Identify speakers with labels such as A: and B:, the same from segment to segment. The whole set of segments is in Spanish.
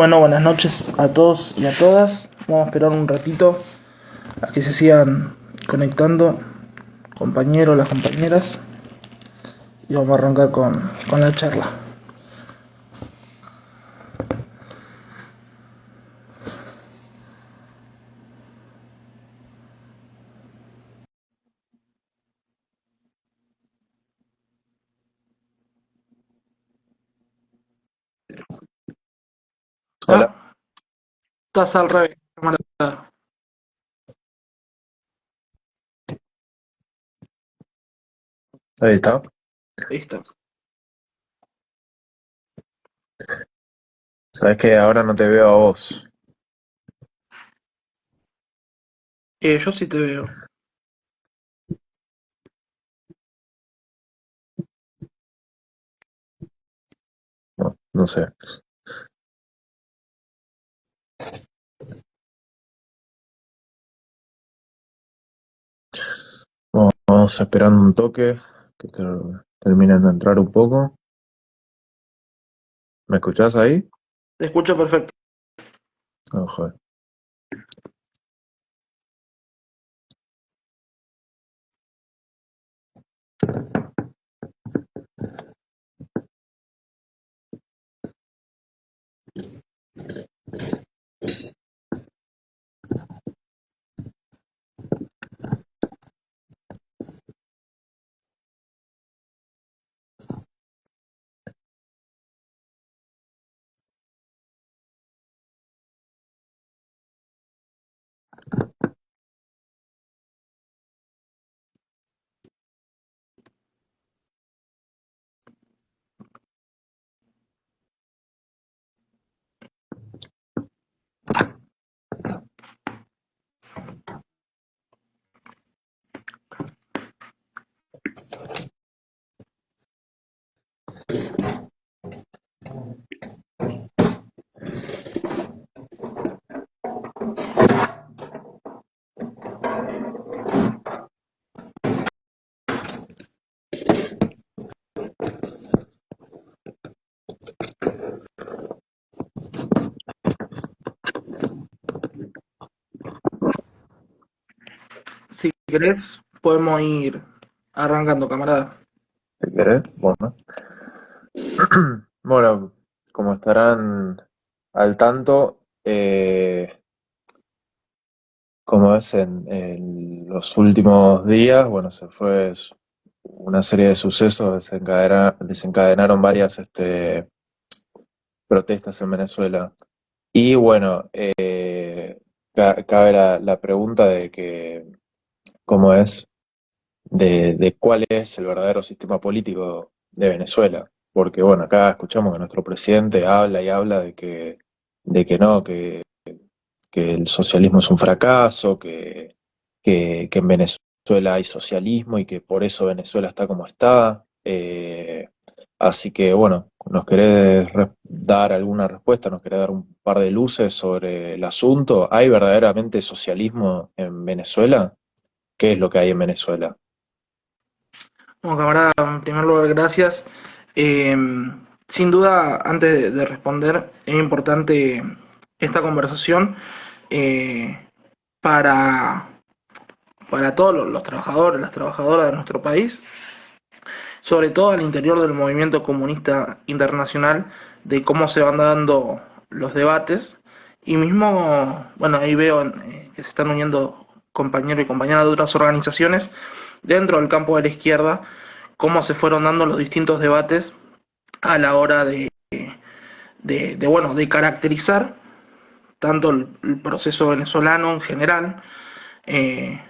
A: Bueno, buenas noches a todos y a todas. Vamos a esperar un ratito a que se sigan conectando compañeros, las compañeras, y vamos a arrancar con la charla.
B: Hola,
A: Ah, estás al revés, camarada.
B: ahí está.
A: Ahí está.
B: Sabes que ahora no te veo a vos.
A: Yo sí te veo.
B: No, no sé. Vamos esperando un toque que terminen de entrar un poco. ¿Me escuchás ahí?
A: Te escucho perfecto.
B: No, joder.
A: Si querés, podemos ir arrancando, camarada.
B: ¿Te querés? Bueno. Bueno, como estarán al tanto, como es en los últimos días, bueno, se fue una serie de sucesos, desencadenaron varias protestas en Venezuela. Y bueno, cabe la pregunta de que cómo es, de cuál es el verdadero sistema político de Venezuela. Porque bueno, acá escuchamos que nuestro presidente habla y habla de que no, que el socialismo es un fracaso, que en Venezuela hay socialismo y que por eso Venezuela está como está. Así que bueno, ¿nos querés dar alguna respuesta? ¿Nos querés dar un par de luces sobre el asunto? ¿Hay verdaderamente socialismo en Venezuela? ¿Qué es lo que hay en Venezuela?
A: Bueno, camarada, en primer lugar, gracias. Eh, Sin duda, antes de responder, es importante esta conversación eh, para, para todos los trabajadores, las trabajadoras de nuestro país, sobre todo al interior del movimiento comunista internacional, de cómo se van dando los debates. Y mismo, bueno, ahí veo que se están uniendo compañeros y compañeras de otras organizaciones dentro del campo de la izquierda, cómo se fueron dando los distintos debates a la hora bueno, de caracterizar tanto el proceso venezolano en general, eh,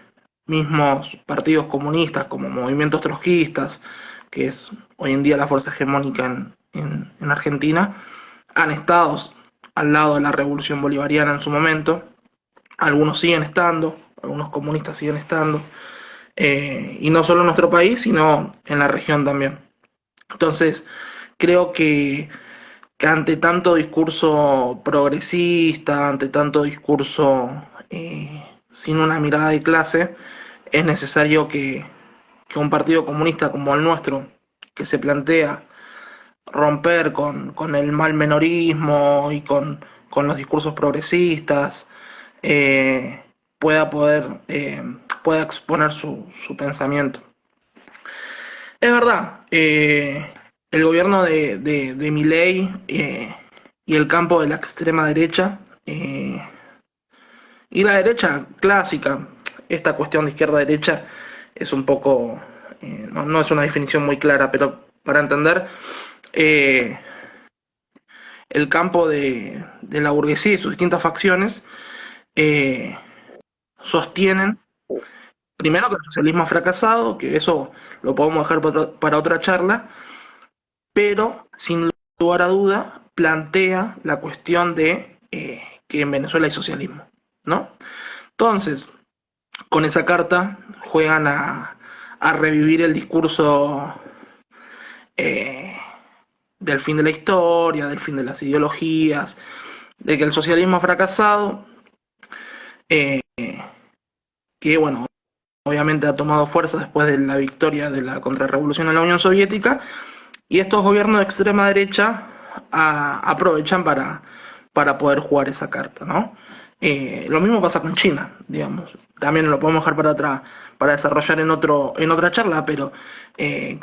A: mismos partidos comunistas como movimientos trotskistas, que es hoy en día la fuerza hegemónica en Argentina, han estado al lado de la revolución bolivariana en su momento, algunos siguen estando, algunos comunistas siguen estando, y no solo en nuestro país, sino en la región también. Entonces, creo que ante tanto discurso progresista, ante tanto discurso sin una mirada de clase, es necesario que un partido comunista como el nuestro, que se plantea romper con el mal menorismo y con los discursos progresistas, eh, pueda exponer su pensamiento. Es verdad, el gobierno de Milei y el campo de la extrema derecha y la derecha clásica, esta cuestión de izquierda-derecha es un poco, no es una definición muy clara, pero para entender, eh, el campo de la burguesía y sus distintas facciones eh, sostienen, primero, que el socialismo ha fracasado, que eso lo podemos dejar para otra charla, pero sin lugar a duda plantea la cuestión de que en Venezuela hay socialismo, ¿no? Entonces, con esa carta juegan a revivir el discurso eh, del fin de la historia, del fin de las ideologías, de que el socialismo ha fracasado, eh, que bueno, obviamente ha tomado fuerza después de la victoria de la contrarrevolución en la Unión Soviética, y estos gobiernos de extrema derecha aprovechan para poder jugar esa carta, ¿no? Lo mismo pasa con China, digamos. También lo podemos dejar para atrás, para desarrollar en otra charla, pero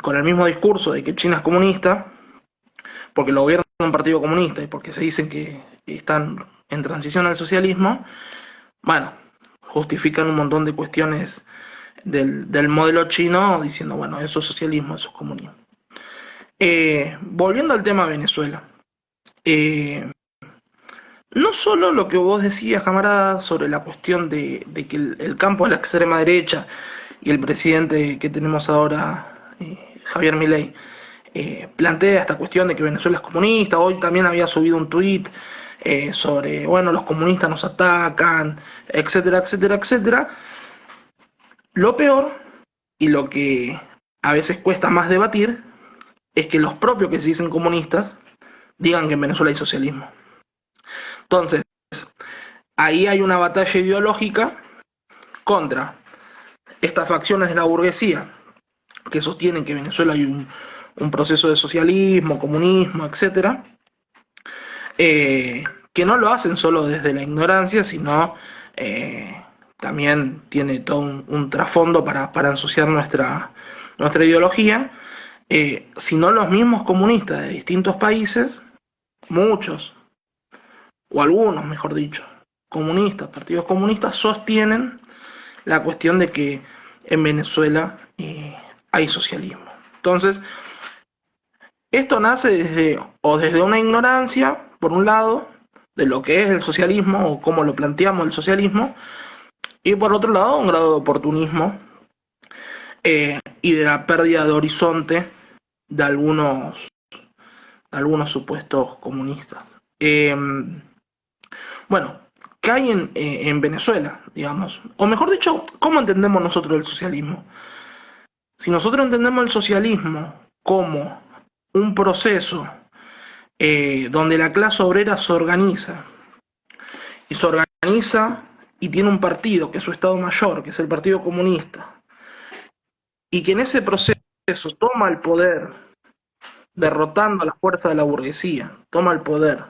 A: con el mismo discurso de que China es comunista, porque lo gobierna un partido comunista y porque se dicen que están en transición al socialismo, bueno, justifican un montón de cuestiones del modelo chino diciendo, bueno, eso es socialismo, eso es comunismo. Volviendo al tema de Venezuela, eh, no solo lo que vos decías, camarada, sobre la cuestión de que el campo de la extrema derecha y el presidente que tenemos ahora, Javier Milei, plantea esta cuestión de que Venezuela es comunista. Hoy también había subido un tuit sobre, bueno, los comunistas nos atacan, etcétera, etcétera, etcétera. Lo peor, y lo que a veces cuesta más debatir, es que los propios que se dicen comunistas digan que en Venezuela hay socialismo. Entonces, ahí hay una batalla ideológica contra estas facciones de la burguesía que sostienen que en Venezuela hay un proceso de socialismo, comunismo, etcétera, que no lo hacen solo desde la ignorancia, sino también tiene todo un trasfondo para ensuciar nuestra ideología, sino los mismos comunistas de distintos países, muchos, o algunos, mejor dicho, comunistas, partidos comunistas, sostienen la cuestión de que en Venezuela hay socialismo. Entonces, esto nace desde una ignorancia, por un lado, de lo que es el socialismo o cómo lo planteamos el socialismo, y por otro lado, un grado de oportunismo y de la pérdida de horizonte de algunos supuestos comunistas. Bueno, ¿qué hay en Venezuela, digamos? O mejor dicho, ¿cómo entendemos nosotros el socialismo? Si nosotros entendemos el socialismo como un proceso donde la clase obrera se organiza, y se organiza y tiene un partido, que es su Estado Mayor, que es el Partido Comunista, y que en ese proceso toma el poder, derrotando a la fuerza de la burguesía, toma el poder,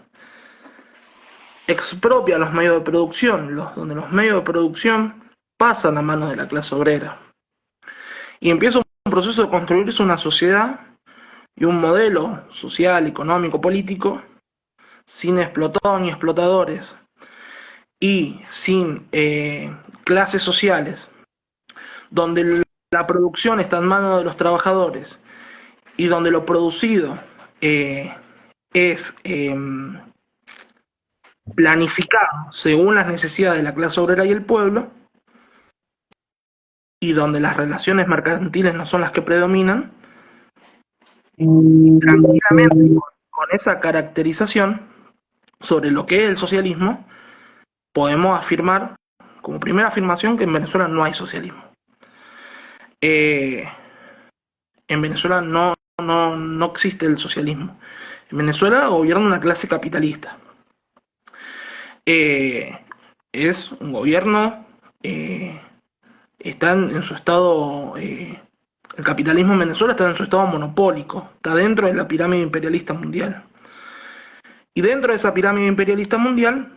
A: expropia los medios de producción, donde los medios de producción pasan a manos de la clase obrera, y empieza un proceso de construirse una sociedad y un modelo social, económico, político, sin explotados ni explotadores, y sin clases sociales, donde la producción está en manos de los trabajadores y donde lo producido es planificado según las necesidades de la clase obrera y el pueblo, y donde las relaciones mercantiles no son las que predominan, tranquilamente con esa caracterización sobre lo que es el socialismo, podemos afirmar, como primera afirmación, que en Venezuela no hay socialismo. En Venezuela no existe el socialismo. En Venezuela gobierna una clase capitalista. Es un gobierno, está en su estado, el capitalismo en Venezuela está en su estado monopólico, está dentro de la pirámide imperialista mundial. Y dentro de esa pirámide imperialista mundial,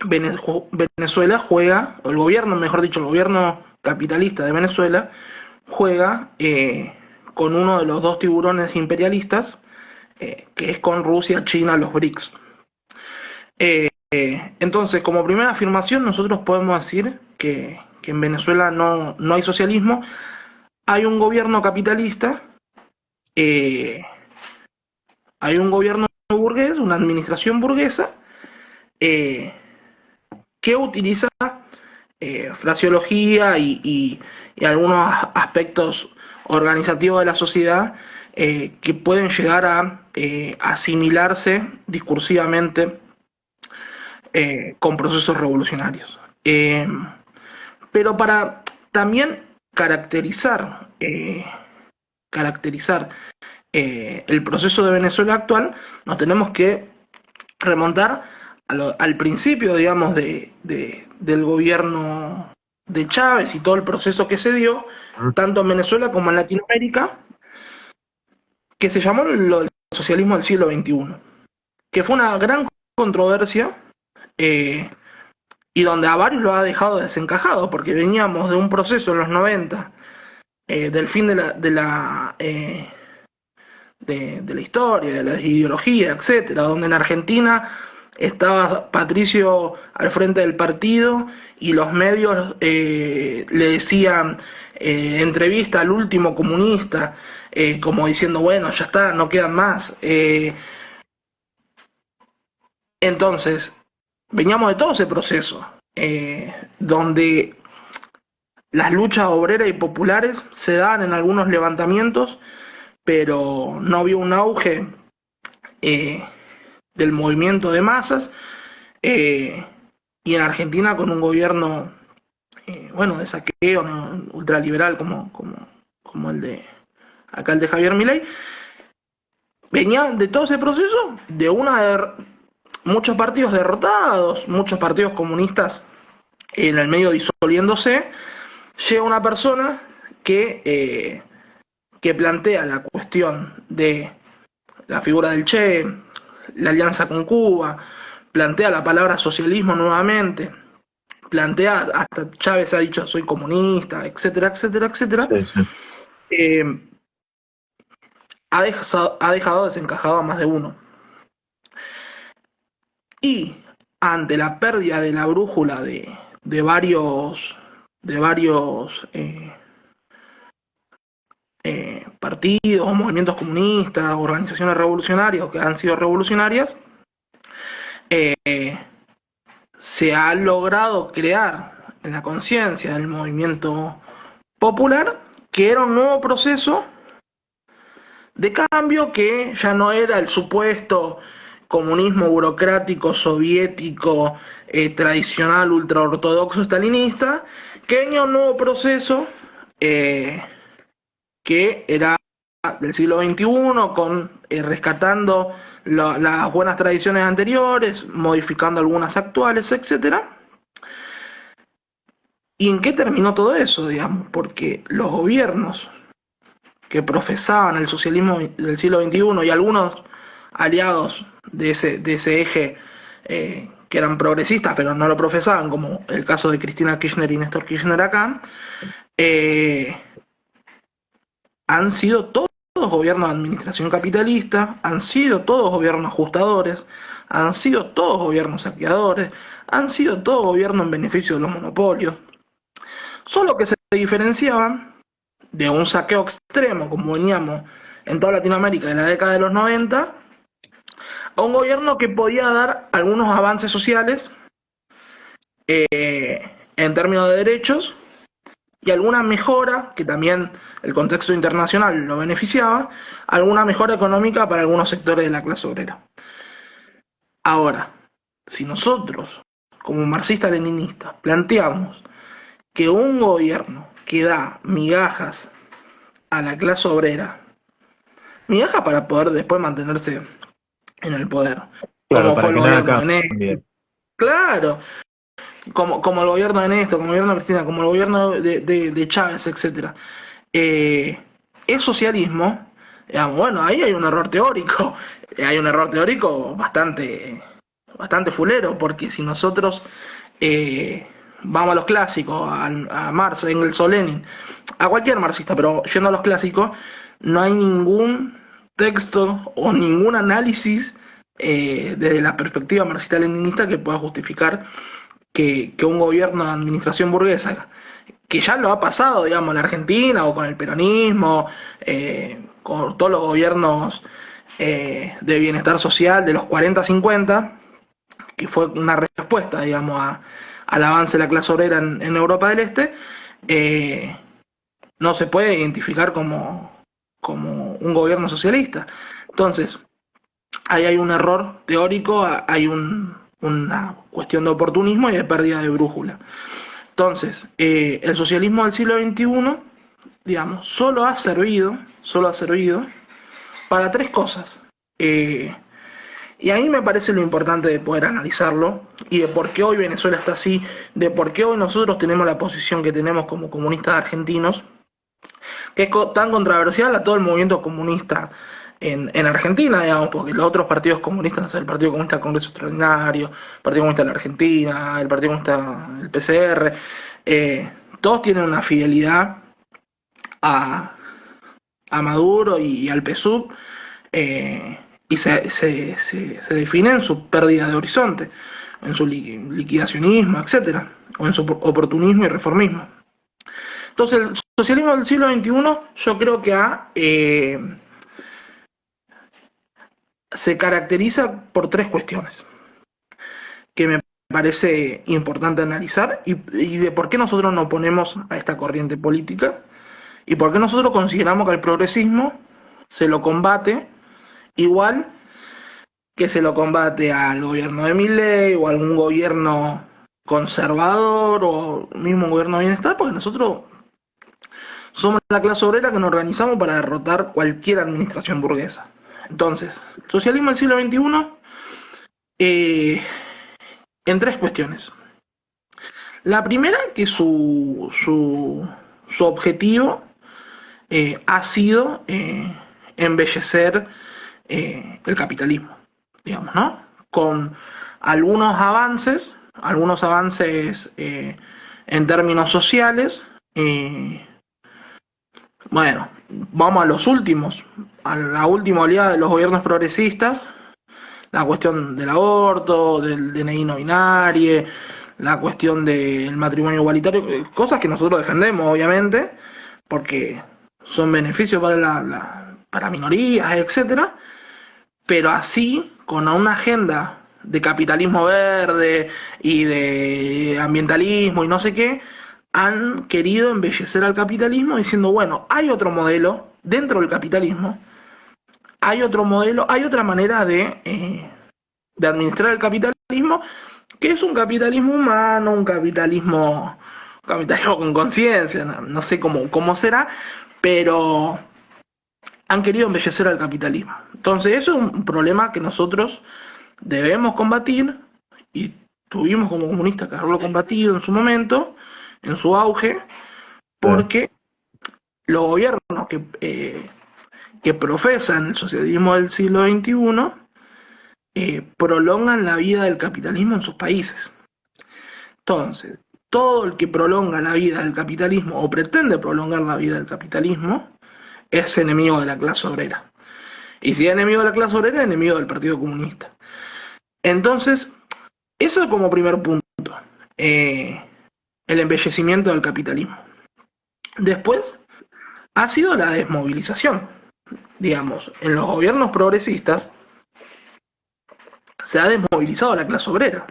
A: Venezuela juega, o el gobierno, mejor dicho, el gobierno capitalista de Venezuela juega con uno de los dos tiburones imperialistas, que es con Rusia, China, los BRICS. Entonces, como primera afirmación, nosotros podemos decir que en Venezuela no hay socialismo, hay un gobierno capitalista, eh, hay un gobierno burgués, una administración burguesa, eh, que utiliza fraseología y algunos aspectos organizativos de la sociedad que pueden llegar a asimilarse discursivamente con procesos revolucionarios. Pero para también caracterizar el proceso de Venezuela actual, nos tenemos que remontar al principio, digamos, del gobierno de Chávez y todo el proceso que se dio, tanto en Venezuela como en Latinoamérica, que se llamó el socialismo del siglo XXI, que fue una gran controversia eh, y donde a varios lo ha dejado desencajado, porque veníamos de un proceso en los 90, del fin de la historia, de la ideología, etcétera, donde en Argentina estaba Patricio al frente del partido y los medios le decían entrevista al último comunista, como diciendo, bueno, ya está, no quedan más. Entonces, veníamos de todo ese proceso, donde las luchas obreras y populares se daban en algunos levantamientos, pero no había un auge eh, del movimiento de masas, eh, y en Argentina con un gobierno, bueno, de saqueo, ¿no? Ultraliberal como el de acá, el de Javier Milei, venía de todo ese proceso, de muchos partidos derrotados, muchos partidos comunistas en el medio disolviéndose, llega una persona que plantea la cuestión de la figura del Che, la alianza con Cuba, plantea la palabra socialismo nuevamente, plantea, hasta Chávez ha dicho soy comunista, etcétera, etcétera, etcétera,
B: Sí, sí.
A: eh, ha dejado desencajado a más de uno. Y ante la pérdida de la brújula de varios partidos, movimientos comunistas, organizaciones revolucionarias que han sido revolucionarias, eh, se ha logrado crear en la conciencia del movimiento popular que era un nuevo proceso de cambio, que ya no era el supuesto comunismo burocrático soviético tradicional ultraortodoxo stalinista, que venía un nuevo proceso que era del siglo XXI, rescatando las buenas tradiciones anteriores, modificando algunas actuales, etcétera. ¿Y en qué terminó todo eso, digamos? Porque los gobiernos que profesaban el socialismo del siglo XXI y algunos aliados de ese eje, que eran progresistas pero no lo profesaban, como el caso de Cristina Kirchner y Néstor Kirchner acá, eh, han sido todos gobiernos de administración capitalista, han sido todos gobiernos ajustadores, han sido todos gobiernos saqueadores, han sido todos gobiernos en beneficio de los monopolios, solo que se diferenciaban de un saqueo extremo, como veníamos en toda Latinoamérica en la década de los 90, a un gobierno que podía dar algunos avances sociales en términos de derechos y alguna mejora, que también el contexto internacional lo beneficiaba, alguna mejora económica para algunos sectores de la clase obrera. Ahora, si nosotros, como marxistas-leninistas, planteamos que un gobierno que da migajas a la clase obrera, migajas para poder después mantenerse en el poder,
B: Claro,
A: como fue
B: para
A: el
B: que nada
A: gobierno de Néstor,
B: cambie.
A: claro, como el gobierno de Néstor, como el gobierno de Cristina, como el gobierno de Chávez, etcétera, es socialismo Digamos, bueno, ahí hay un error teórico, hay un error teórico bastante fulero, porque si nosotros vamos a los clásicos, a Marx, Engels o Lenin, a cualquier marxista, pero yendo a los clásicos, no hay ningún texto o ningún análisis desde la perspectiva marxista-leninista que pueda justificar que un gobierno de administración burguesa, que ya lo ha pasado, digamos, en la Argentina o con el peronismo, con todos los gobiernos de bienestar social de los 40-50, que fue una respuesta, digamos, al avance de la clase obrera en Europa del Este, eh, no se puede identificar como un gobierno socialista. Entonces, ahí hay un error teórico, hay una cuestión de oportunismo y de pérdida de brújula. Entonces, el socialismo del siglo XXI, digamos, solo ha servido para tres cosas. Y ahí me parece lo importante de poder analizarlo y de por qué hoy Venezuela está así, de por qué hoy nosotros tenemos la posición que tenemos como comunistas argentinos, que es tan controversial a todo el movimiento comunista en Argentina, digamos, porque los otros partidos comunistas, no sé, el Partido Comunista del Congreso Extraordinario, el Partido Comunista de la Argentina, el Partido Comunista del PCR, todos tienen una fidelidad a, a Maduro y al PSUV, y se define en su pérdida de horizonte, en su liquidacionismo, etcétera, o en su oportunismo y reformismo. Entonces, el socialismo del siglo XXI yo creo que se caracteriza por tres cuestiones que me parece importante analizar y de por qué nosotros nos oponemos a esta corriente política y por qué nosotros consideramos que al progresismo se lo combate igual que se lo combate al gobierno de Milei o a algún gobierno conservador o mismo un gobierno de bienestar, porque nosotros somos la clase obrera que nos organizamos para derrotar cualquier administración burguesa. Entonces, socialismo del siglo XXI en tres cuestiones. La primera, que su objetivo ha sido embellecer el capitalismo, digamos, ¿no? Con algunos avances en términos sociales. Bueno, vamos a los últimos, a la última oleada de los gobiernos progresistas, la cuestión del aborto, del DNI no binario, la cuestión del matrimonio igualitario, cosas que nosotros defendemos, obviamente, porque son beneficios para minorías, etcétera, pero así, con una agenda de capitalismo verde y de ambientalismo y no sé qué, han querido embellecer al capitalismo diciendo, bueno, hay otro modelo dentro del capitalismo, hay otro modelo, hay otra manera de administrar el capitalismo, que es un capitalismo humano, un capitalismo con conciencia, no sé cómo será, pero han querido embellecer al capitalismo. Entonces eso es un problema que nosotros debemos combatir y tuvimos como comunistas que haberlo combatido en su momento, en su auge,
B: Sí.
A: porque los gobiernos que profesan el socialismo del siglo XXI prolongan la vida del capitalismo en sus países. Entonces, todo el que prolonga la vida del capitalismo o pretende prolongar la vida del capitalismo es enemigo de la clase obrera. Y si es enemigo de la clase obrera, es enemigo del Partido Comunista. Entonces, eso es como primer punto. eh, el embellecimiento del capitalismo. Después, ha sido la desmovilización. Digamos, en los gobiernos progresistas se ha desmovilizado a la clase obrera.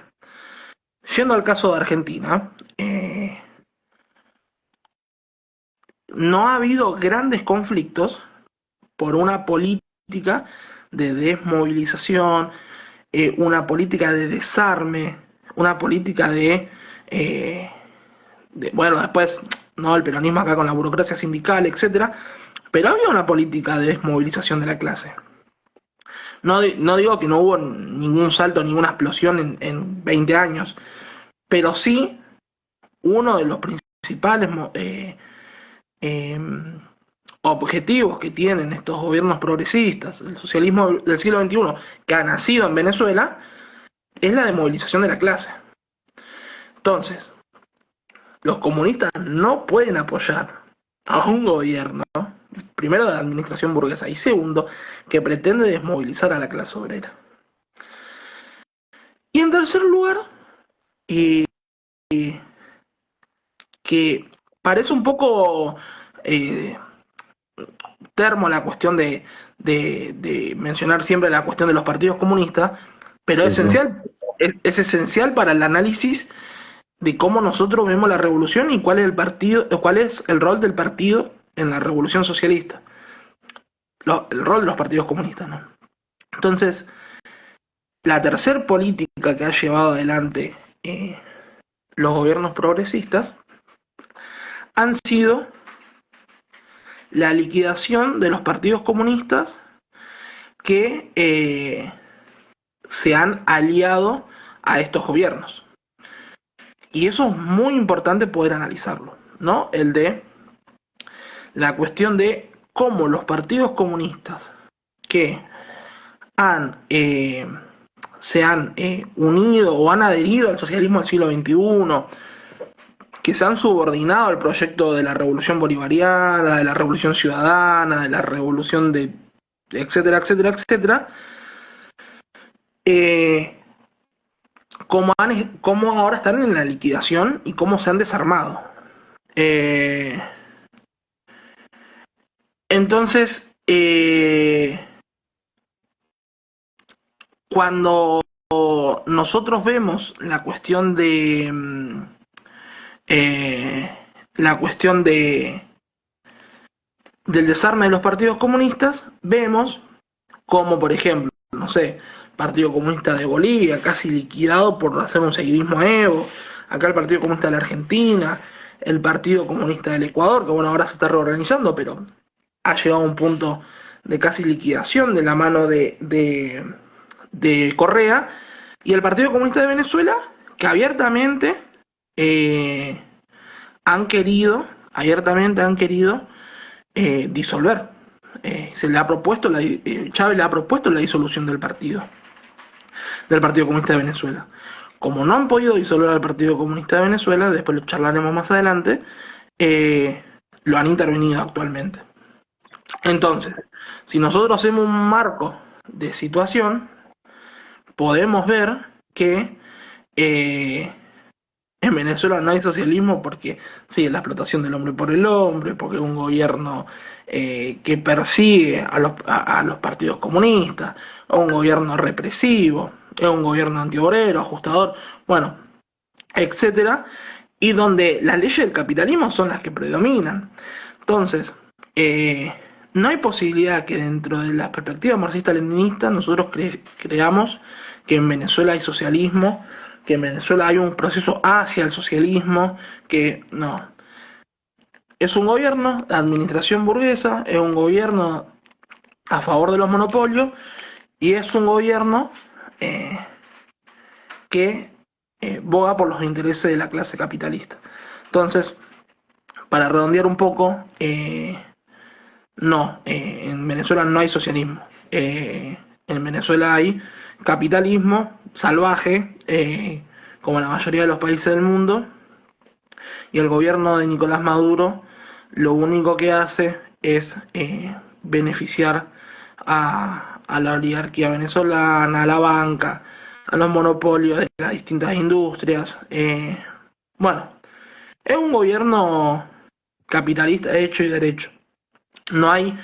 A: Yendo al caso de Argentina, no ha habido grandes conflictos por una política de desmovilización, una política de desarme, una política bueno, después, no, el peronismo acá con la burocracia sindical, etcétera, pero había una política de desmovilización de la clase. No digo que no hubo ningún salto, ninguna explosión en 20 años, pero sí uno de los principales eh, objetivos que tienen estos gobiernos progresistas, el socialismo del siglo XXI, que ha nacido en Venezuela, es la demovilización de la clase. Entonces, los comunistas no pueden apoyar a un gobierno, primero de la administración burguesa y segundo, que pretende desmovilizar a la clase obrera. Y en tercer lugar, eh, que parece un poco eh, termo la cuestión de mencionar siempre la cuestión de los partidos comunistas, pero
B: Sí, sí.
A: es esencial para el análisis de cómo nosotros vemos la revolución y cuál es el partido, cuál es el rol del partido en la revolución socialista, el rol de los partidos comunistas, ¿no? Entonces, la tercer política que ha llevado adelante los gobiernos progresistas han sido la liquidación de los partidos comunistas que se han aliado a estos gobiernos. Y eso es muy importante poder analizarlo, ¿no? El de la cuestión de cómo los partidos comunistas que han se han unido o han adherido al socialismo del siglo XXI, que se han subordinado al proyecto de la revolución bolivariana, de la revolución ciudadana, de la revolución de etcétera, etcétera, etcétera, eh, cómo ahora están en la liquidación y cómo se han desarmado. Eh, entonces, cuando nosotros vemos la cuestión de eh, la cuestión del desarme de los partidos comunistas, vemos como, por ejemplo, no sé, Partido Comunista de Bolivia, casi liquidado por hacer un seguidismo a Evo, acá el Partido Comunista de la Argentina, el Partido Comunista del Ecuador, que bueno, ahora se está reorganizando, pero ha llegado a un punto de casi liquidación de la mano de Correa, y el Partido Comunista de Venezuela, que eh, abiertamente han querido disolver. Se le ha propuesto Chávez le ha propuesto la disolución del Partido Comunista de Venezuela. Como no han podido disolver al Partido Comunista de Venezuela, después lo charlaremos más adelante, eh, lo han intervenido actualmente. Entonces, si nosotros hacemos un marco de situación, podemos ver que en Venezuela no hay socialismo porque sí, la explotación del hombre por el hombre, porque es un gobierno que persigue a los partidos comunistas, es un gobierno represivo, es un gobierno antiobrero, ajustador, bueno, etcétera, y donde las leyes del capitalismo son las que predominan. Entonces, eh, no hay posibilidad que dentro de la perspectiva marxista-leninista nosotros creamos que en Venezuela hay socialismo, que en Venezuela hay un proceso hacia el socialismo, que no. Es un gobierno de administración burguesa, es un gobierno a favor de los monopolios y es un gobierno eh, que boga por los intereses de la clase capitalista. Entonces, para redondear un poco, no, en Venezuela no hay socialismo. En Venezuela hay capitalismo salvaje, como la mayoría de los países del mundo, y el gobierno de Nicolás Maduro lo único que hace es beneficiar a la oligarquía venezolana, a la banca, a los monopolios de las distintas industrias. Bueno, es un gobierno capitalista hecho y derecho. No hay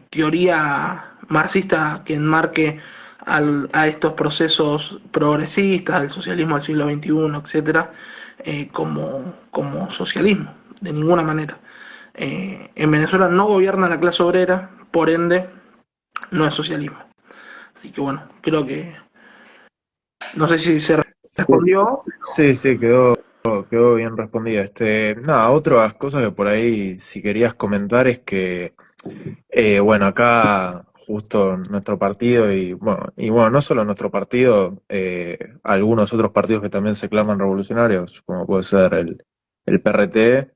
A: teoría marxista que enmarque a estos procesos progresistas, al socialismo del siglo XXI, etcétera, como socialismo, de ninguna manera. En Venezuela no gobierna la clase obrera, por ende, no es socialismo. Así que bueno, creo que no sé si se
B: Sí,
A: respondió.
B: sí, sí, quedó bien respondida. Nada, otras cosas que por ahí si querías comentar es que, bueno, acá justo nuestro partido y bueno, no solo nuestro partido, algunos otros partidos que también se claman revolucionarios, como puede ser el PRT,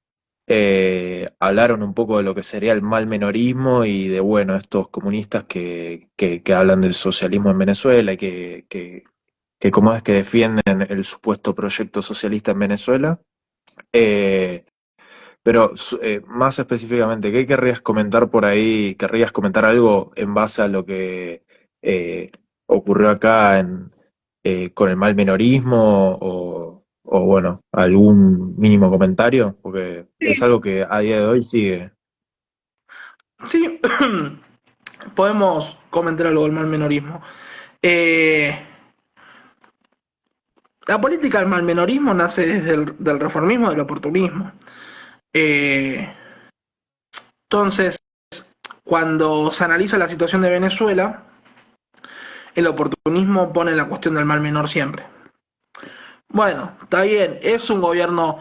B: hablaron un poco de lo que sería el mal menorismo y de, bueno, estos comunistas que hablan del socialismo en Venezuela y que cómo es que defienden el supuesto proyecto socialista en Venezuela. Eh, pero más específicamente, ¿qué querrías comentar por ahí? ¿Querrías comentar algo en base a lo que eh, ocurrió acá con el mal menorismo o, bueno, algún mínimo comentario? Porque es
A: Sí,
B: algo que a día de hoy sigue.
A: sí, podemos comentar algo del mal menorismo. Eh, la política del malmenorismo nace desde del reformismo, del oportunismo. Eh, entonces, cuando se analiza la situación de Venezuela, el oportunismo pone la cuestión del mal menor siempre. Bueno, está bien, es un gobierno,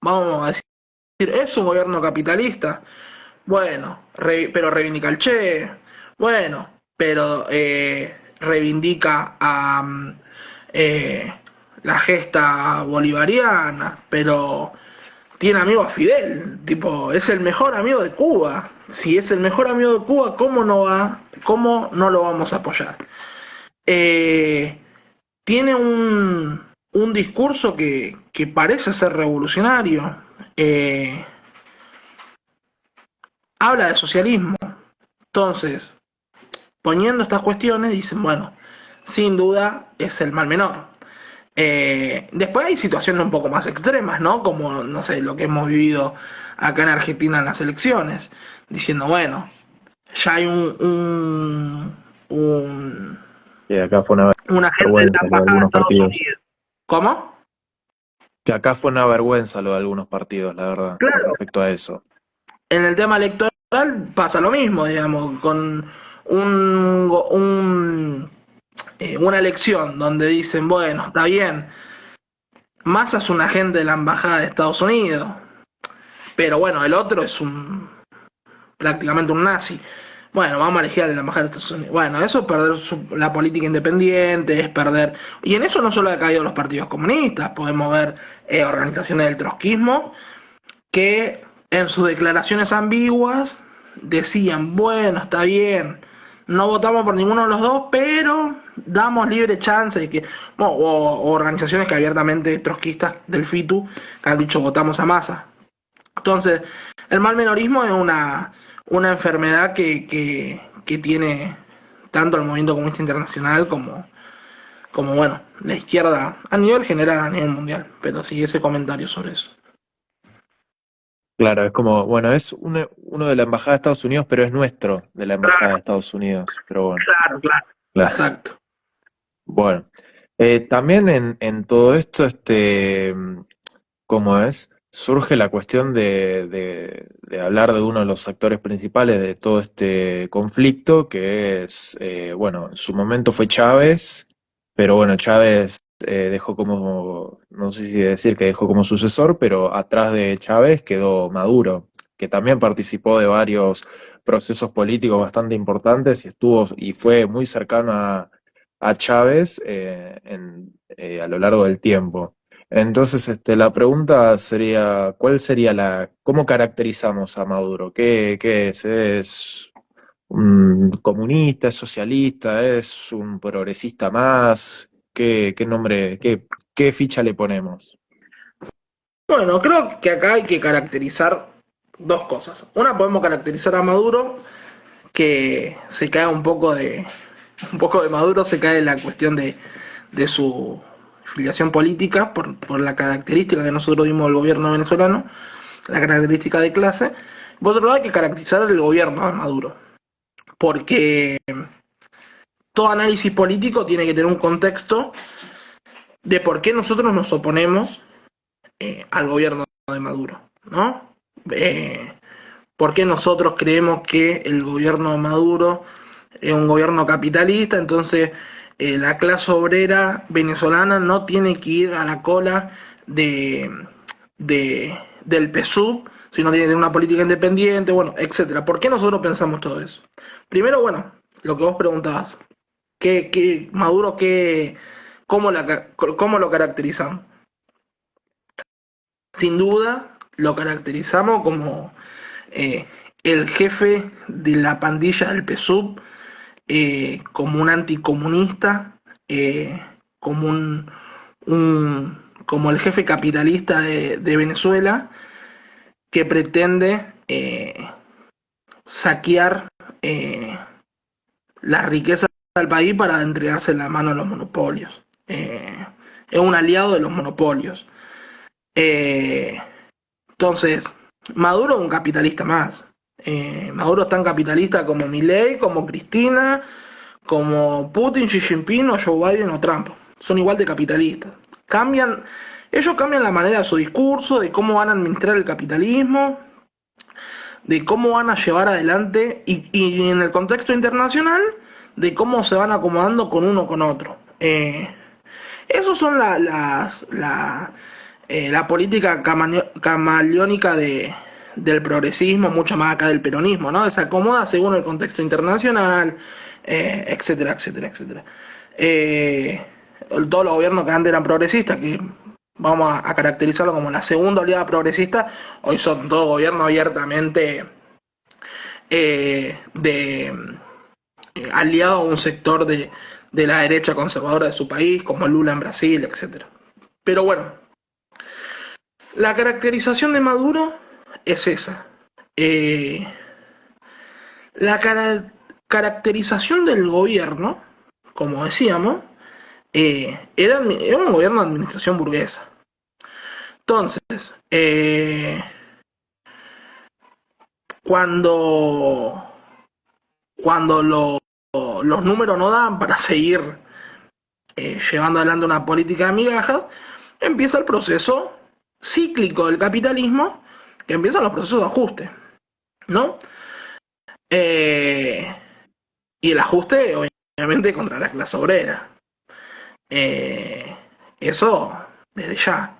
A: vamos a decir, es un gobierno capitalista. Bueno, pero reivindica al Che. Bueno, pero reivindica a la gesta bolivariana. Pero tiene amigo a Fidel. Tipo, es el mejor amigo de Cuba. Si es el mejor amigo de Cuba, cómo no lo vamos a apoyar? Eh, tiene un discurso que parece ser revolucionario. Eh, habla de socialismo. Entonces, poniendo estas cuestiones, dicen, bueno, sin duda es el mal menor. Después hay situaciones un poco más extremas, ¿no? Como, no sé, lo que hemos vivido acá en Argentina en las elecciones, diciendo, bueno, ya hay
B: Que acá fue una
A: un agente de la
B: vergüenza lo de
A: Embajada de
B: algunos
A: Estados
B: partidos.
A: Unidos. ¿Cómo?
B: Que acá fue una vergüenza lo de algunos partidos, la verdad, con
A: Claro,
B: respecto a eso.
A: en el tema electoral pasa lo mismo, digamos, con una elección donde dicen, bueno, está bien, Massa es un agente de la Embajada de Estados Unidos, pero bueno, el otro es prácticamente un nazi. Bueno, vamos a elegir al de la Embajada de Estados Unidos. Bueno, eso es perder la política independiente, es perder... Y en eso no solo ha caído los partidos comunistas, podemos ver organizaciones del trotskismo que en sus declaraciones ambiguas decían, bueno, está bien, no votamos por ninguno de los dos, pero damos libre chance de que, bueno, o organizaciones que abiertamente trotskistas del FITU que han dicho votamos a masa. Entonces, el mal menorismo es una enfermedad que tiene tanto el movimiento comunista internacional como, bueno, la izquierda a nivel general, a nivel mundial. Pero sí, ese comentario sobre eso.
B: Claro, es como, bueno, es uno de la Embajada de Estados Unidos, pero es nuestro de la Embajada de Estados Unidos. Pero bueno,
A: Claro, claro.
B: claro.
A: Exacto.
B: Bueno, también en todo esto, ¿cómo es? Surge la cuestión de hablar de uno de los actores principales de todo este conflicto, que es, bueno, en su momento fue Chávez, pero bueno, Chávez dejó como, no sé si decir que dejó como sucesor, pero atrás de Chávez quedó Maduro, que también participó de varios procesos políticos bastante importantes y estuvo y fue muy cercano a Chávez a lo largo del tiempo. Entonces, la pregunta sería, ¿cuál sería cómo caracterizamos a Maduro? ¿Qué es? ¿Es un comunista? ¿Es socialista? ¿Es un progresista más? ¿Qué nombre, qué ficha le ponemos?
A: Bueno, creo que acá hay que caracterizar dos cosas. Una, podemos caracterizar a Maduro, que se cae un poco de Maduro, se cae en la cuestión de su filiación política por la característica que nosotros dimos del gobierno venezolano, la característica de clase. Por otro lado, hay que caracterizar el gobierno de Maduro, porque todo análisis político tiene que tener un contexto de por qué nosotros nos oponemos al gobierno de Maduro, ¿no? Eh, ¿Por qué nosotros creemos que el gobierno de Maduro es un gobierno capitalista? Entonces, la clase obrera venezolana no tiene que ir a la cola de, del PSUV, sino tiene que tener una política independiente, bueno, etcétera. ¿Por qué nosotros pensamos todo eso? Primero, bueno, lo que vos preguntabas, Maduro, cómo lo caracterizan? Sin duda, lo caracterizamos como eh, el jefe de la pandilla del PSUV, como un anticomunista, como como el jefe capitalista de Venezuela, que pretende saquear las riquezas del país para entregarse la mano a los monopolios. Es un aliado de los monopolios. Eh, entonces, Maduro es un capitalista más. Maduro es tan capitalista como Milei, como Cristina, como Putin, Xi Jinping o Joe Biden o Trump. Son igual de capitalistas. Ellos cambian la manera de su discurso, de cómo van a administrar el capitalismo, de cómo van a llevar adelante y en el contexto internacional, de cómo se van acomodando con uno con otro. Esos son la política camaleónica del progresismo, mucho más acá del peronismo, ¿no? Se acomoda según el contexto internacional, etcétera, etcétera, etcétera. Eh, Todos los gobiernos que antes eran progresistas, que vamos a caracterizarlo como la segunda oleada progresista, hoy son todos gobiernos abiertamente de aliados a un sector de la derecha conservadora de su país, como Lula en Brasil, etcétera. Pero bueno, la caracterización de Maduro es esa. Eh, la caracterización del gobierno, como decíamos, era un gobierno de administración burguesa. Entonces, cuando, cuando los números no dan para seguir llevando adelante una política de migajas, empieza el proceso cíclico del capitalismo, que empiezan los procesos de ajuste, ¿no? Eh, y el ajuste, obviamente, contra la clase obrera. Eh, Eso desde ya.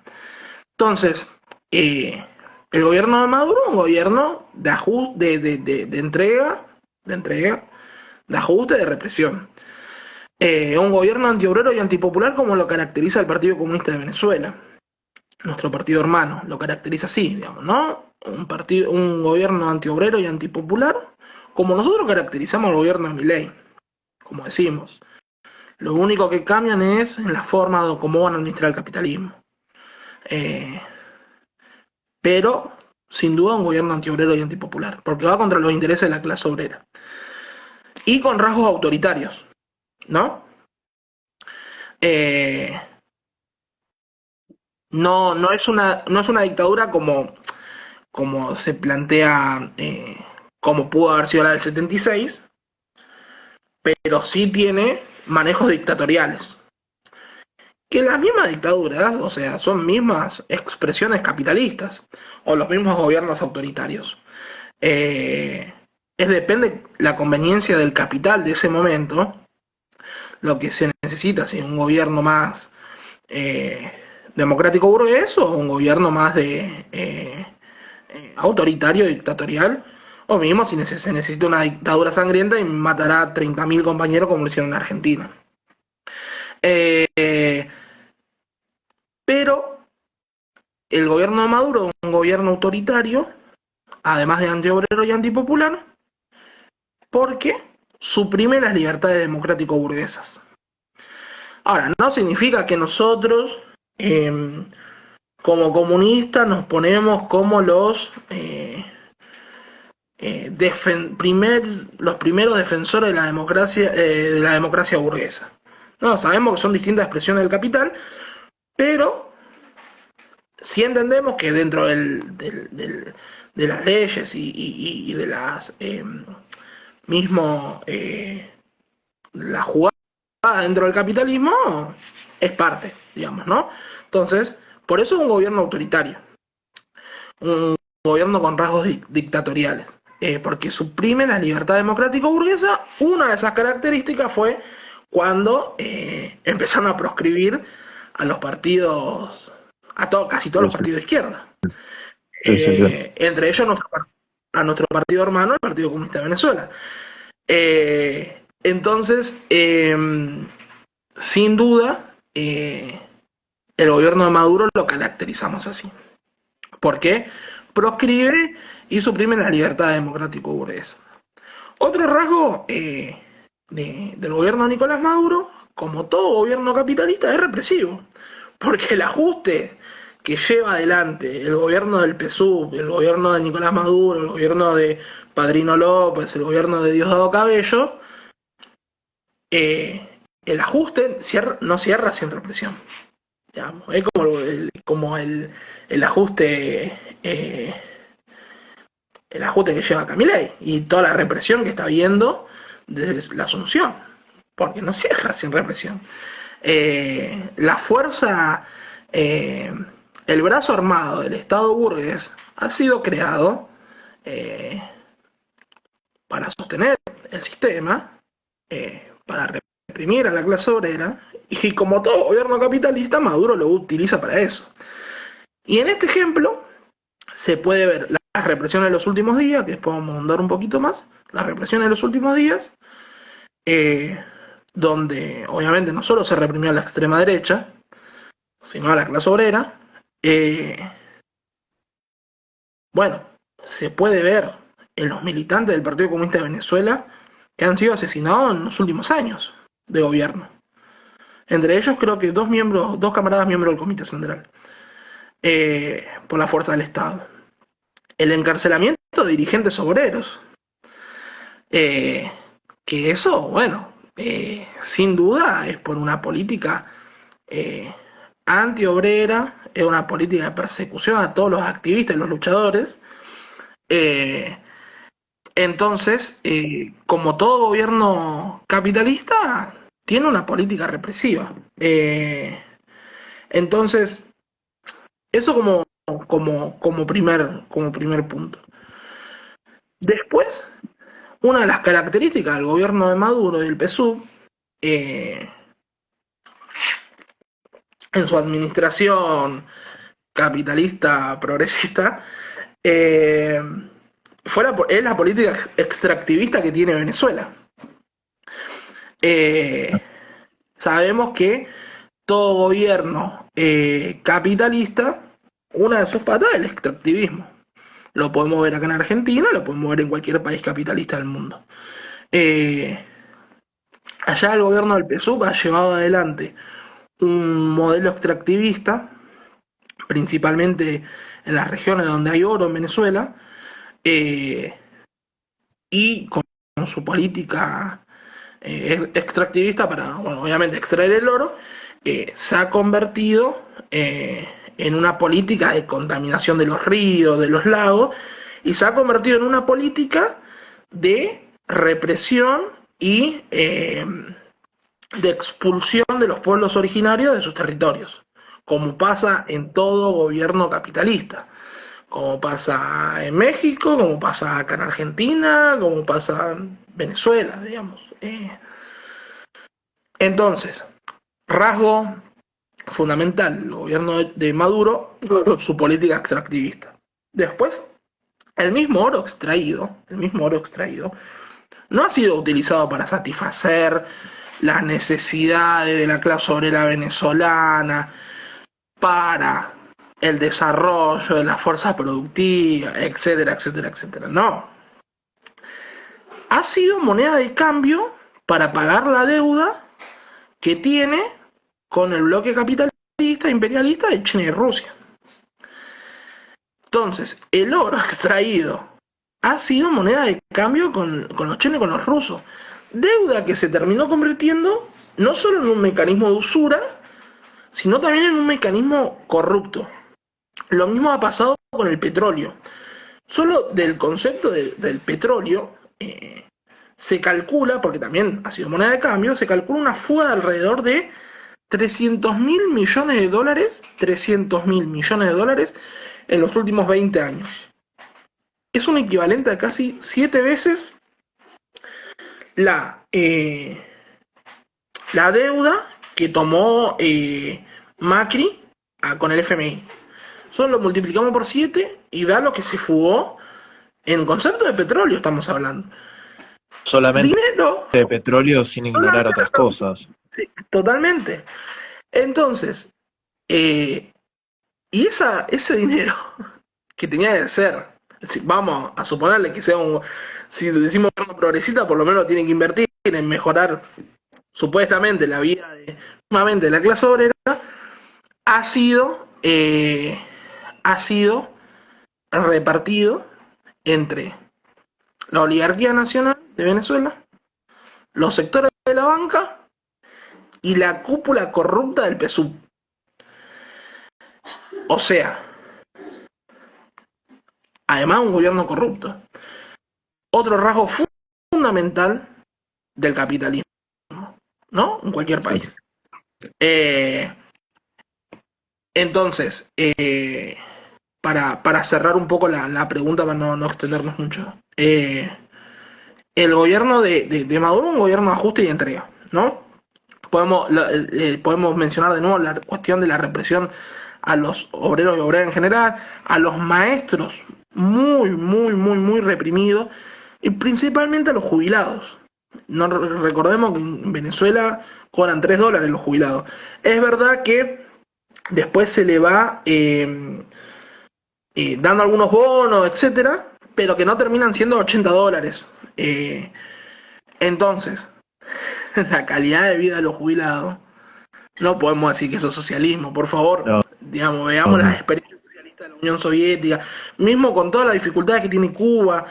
A: Entonces, eh, el gobierno de Maduro es un gobierno de ajuste, de entrega, de ajuste, de represión. Un gobierno antiobrero y antipopular como lo caracteriza el Partido Comunista de Venezuela, nuestro partido hermano, lo caracteriza así, digamos, ¿no? Un gobierno antiobrero y antipopular, como nosotros caracterizamos al gobierno de Milei, como decimos. Lo único que cambian es en la forma de cómo van a administrar el capitalismo. Eh, pero, sin duda, un gobierno antiobrero y antipopular, porque va contra los intereses de la clase obrera. Y con rasgos autoritarios, ¿no? Eh, no es una dictadura como se plantea, como pudo haber sido la del 76, pero sí tiene manejos dictatoriales. Que las mismas dictaduras, o sea, son mismas expresiones capitalistas, o los mismos gobiernos autoritarios. Eh, Depende la conveniencia del capital de ese momento, lo que se necesita, si un gobierno más eh, democrático burgués o un gobierno más de autoritario, dictatorial, o mismo si se necesita una dictadura sangrienta y matará a 30.000 compañeros como lo hicieron en Argentina. Eh, pero el gobierno de Maduro es un gobierno autoritario, además de antiobrero y antipopular, porque suprime las libertades democrático-burguesas. Ahora, no significa que nosotros, como comunistas, nos ponemos como los primeros defensores de la democracia burguesa. No, sabemos que son distintas expresiones del capital, pero sí entendemos que dentro de las leyes y de las mismo la jugada dentro del capitalismo es parte, digamos, ¿no? Entonces, por eso es un gobierno autoritario, un gobierno con rasgos dictatoriales, porque suprime la libertad democrática burguesa. Una de esas características fue cuando empezaron a proscribir a los partidos, casi todos
B: Sí,
A: los
B: sí,
A: partidos de izquierda.
B: sí, sí, sí.
A: Entre ellos a nuestro partido hermano, el Partido Comunista de Venezuela. Entonces, sin duda, el gobierno de Maduro lo caracterizamos así. porque proscribe y suprime la libertad democrático burguesa. Otro rasgo del gobierno de Nicolás Maduro, como todo gobierno capitalista, es represivo, porque el ajuste que lleva adelante el gobierno del PSUV, el gobierno de Nicolás Maduro, el gobierno de Padrino López, el gobierno de Diosdado Cabello, el ajuste no cierra sin represión. Digamos. Es el ajuste el ajuste que lleva Camilei y toda la represión que está viendo desde la Asunción, porque no cierra sin represión. La fuerza, eh, el brazo armado del Estado burgués ha sido creado eh, para sostener el sistema, para reprimir a la clase obrera, y como todo gobierno capitalista, Maduro lo utiliza para eso. Y en este ejemplo se puede ver la represión de los últimos días, que después vamos a ahondar un poquito más, la represión de los últimos días, eh, donde obviamente no solo se reprimió a la extrema derecha, sino a la clase obrera. Bueno, se puede ver en los militantes del Partido Comunista de Venezuela que han sido asesinados en los últimos años de gobierno. Entre ellos creo que dos camaradas miembros del Comité Central, por la fuerza del Estado. El encarcelamiento de dirigentes obreros. Eh, que eso, bueno, sin duda es por una política eh, antiobrera, es una política de persecución a todos los activistas y los luchadores. Eh, entonces, como todo gobierno capitalista, tiene una política represiva. Entonces, eso como primer punto. Después, una de las características del gobierno de Maduro y del PSUV, eh, en su administración capitalista progresista, eh, es la política extractivista que tiene Venezuela. Eh, Sabemos que todo gobierno capitalista, una de sus patas es el extractivismo. Lo podemos ver acá en Argentina, lo podemos ver en cualquier país capitalista del mundo. Eh, Allá el gobierno del PSUV ha llevado adelante un modelo extractivista, principalmente en las regiones donde hay oro en Venezuela, eh, y con su política extractivista para, bueno, obviamente extraer el oro, se ha convertido en una política de contaminación de los ríos, de los lagos, y se ha convertido en una política de represión y de expulsión de los pueblos originarios de sus territorios, como pasa en todo gobierno capitalista, como pasa en México, como pasa acá en Argentina, como pasa en Venezuela, digamos. Entonces, rasgo fundamental del gobierno de Maduro, su política extractivista. Después, el mismo oro extraído, no ha sido utilizado para satisfacer las necesidades de la clase obrera venezolana, para el desarrollo de las fuerzas productivas, etcétera, etcétera, etcétera. No. Ha sido moneda de cambio para pagar la deuda que tiene con el bloque capitalista imperialista de China y Rusia. Entonces, el oro extraído ha sido moneda de cambio con los chinos y con los rusos. Deuda que se terminó convirtiendo no solo en un mecanismo de usura, sino también en un mecanismo corrupto. Lo mismo ha pasado con el petróleo. Solo del concepto del petróleo se calcula, porque también ha sido moneda de cambio, se calcula una fuga de alrededor de 300 mil millones de dólares, 300 mil millones de dólares en los últimos 20 años. Es un equivalente a casi 7 veces la, la deuda que tomó Macri con el FMI. Solo lo multiplicamos por 7 y da lo que se fugó en concepto de petróleo, estamos hablando.
B: Solamente
A: Dinero,
B: de petróleo sin ignorar
A: solamente
B: otras cosas.
A: sí, totalmente. Entonces, y ese dinero que tenía que ser. Si vamos a suponerle que sea si decimos gobierno progresista, por lo menos tiene que invertir en mejorar supuestamente la vida nuevamente de la clase obrera, ha sido, ha sido repartido entre la oligarquía nacional de Venezuela, los sectores de la banca y la cúpula corrupta del PSUV. O sea, además un gobierno corrupto. Otro rasgo fundamental del capitalismo, ¿no? En cualquier
B: Sí.
A: país. Eh, entonces, para cerrar un poco la pregunta, para no extendernos mucho, el gobierno de Maduro es un gobierno de ajuste y entrega, ¿no? Podemos mencionar de nuevo la cuestión de la represión a los obreros y obreras en general, a los maestros muy reprimidos, y principalmente a los jubilados. No recordemos que en Venezuela cobran $3 los jubilados. Es verdad que después se le va dando algunos bonos, etcétera, pero que no terminan siendo $80. Eh, entonces, la calidad de vida de los jubilados, no podemos decir que eso es socialismo, por favor.
B: No,
A: Digamos, veamos las
B: no.
A: experiencias socialistas de la Unión Soviética, mismo con todas las dificultades que tiene Cuba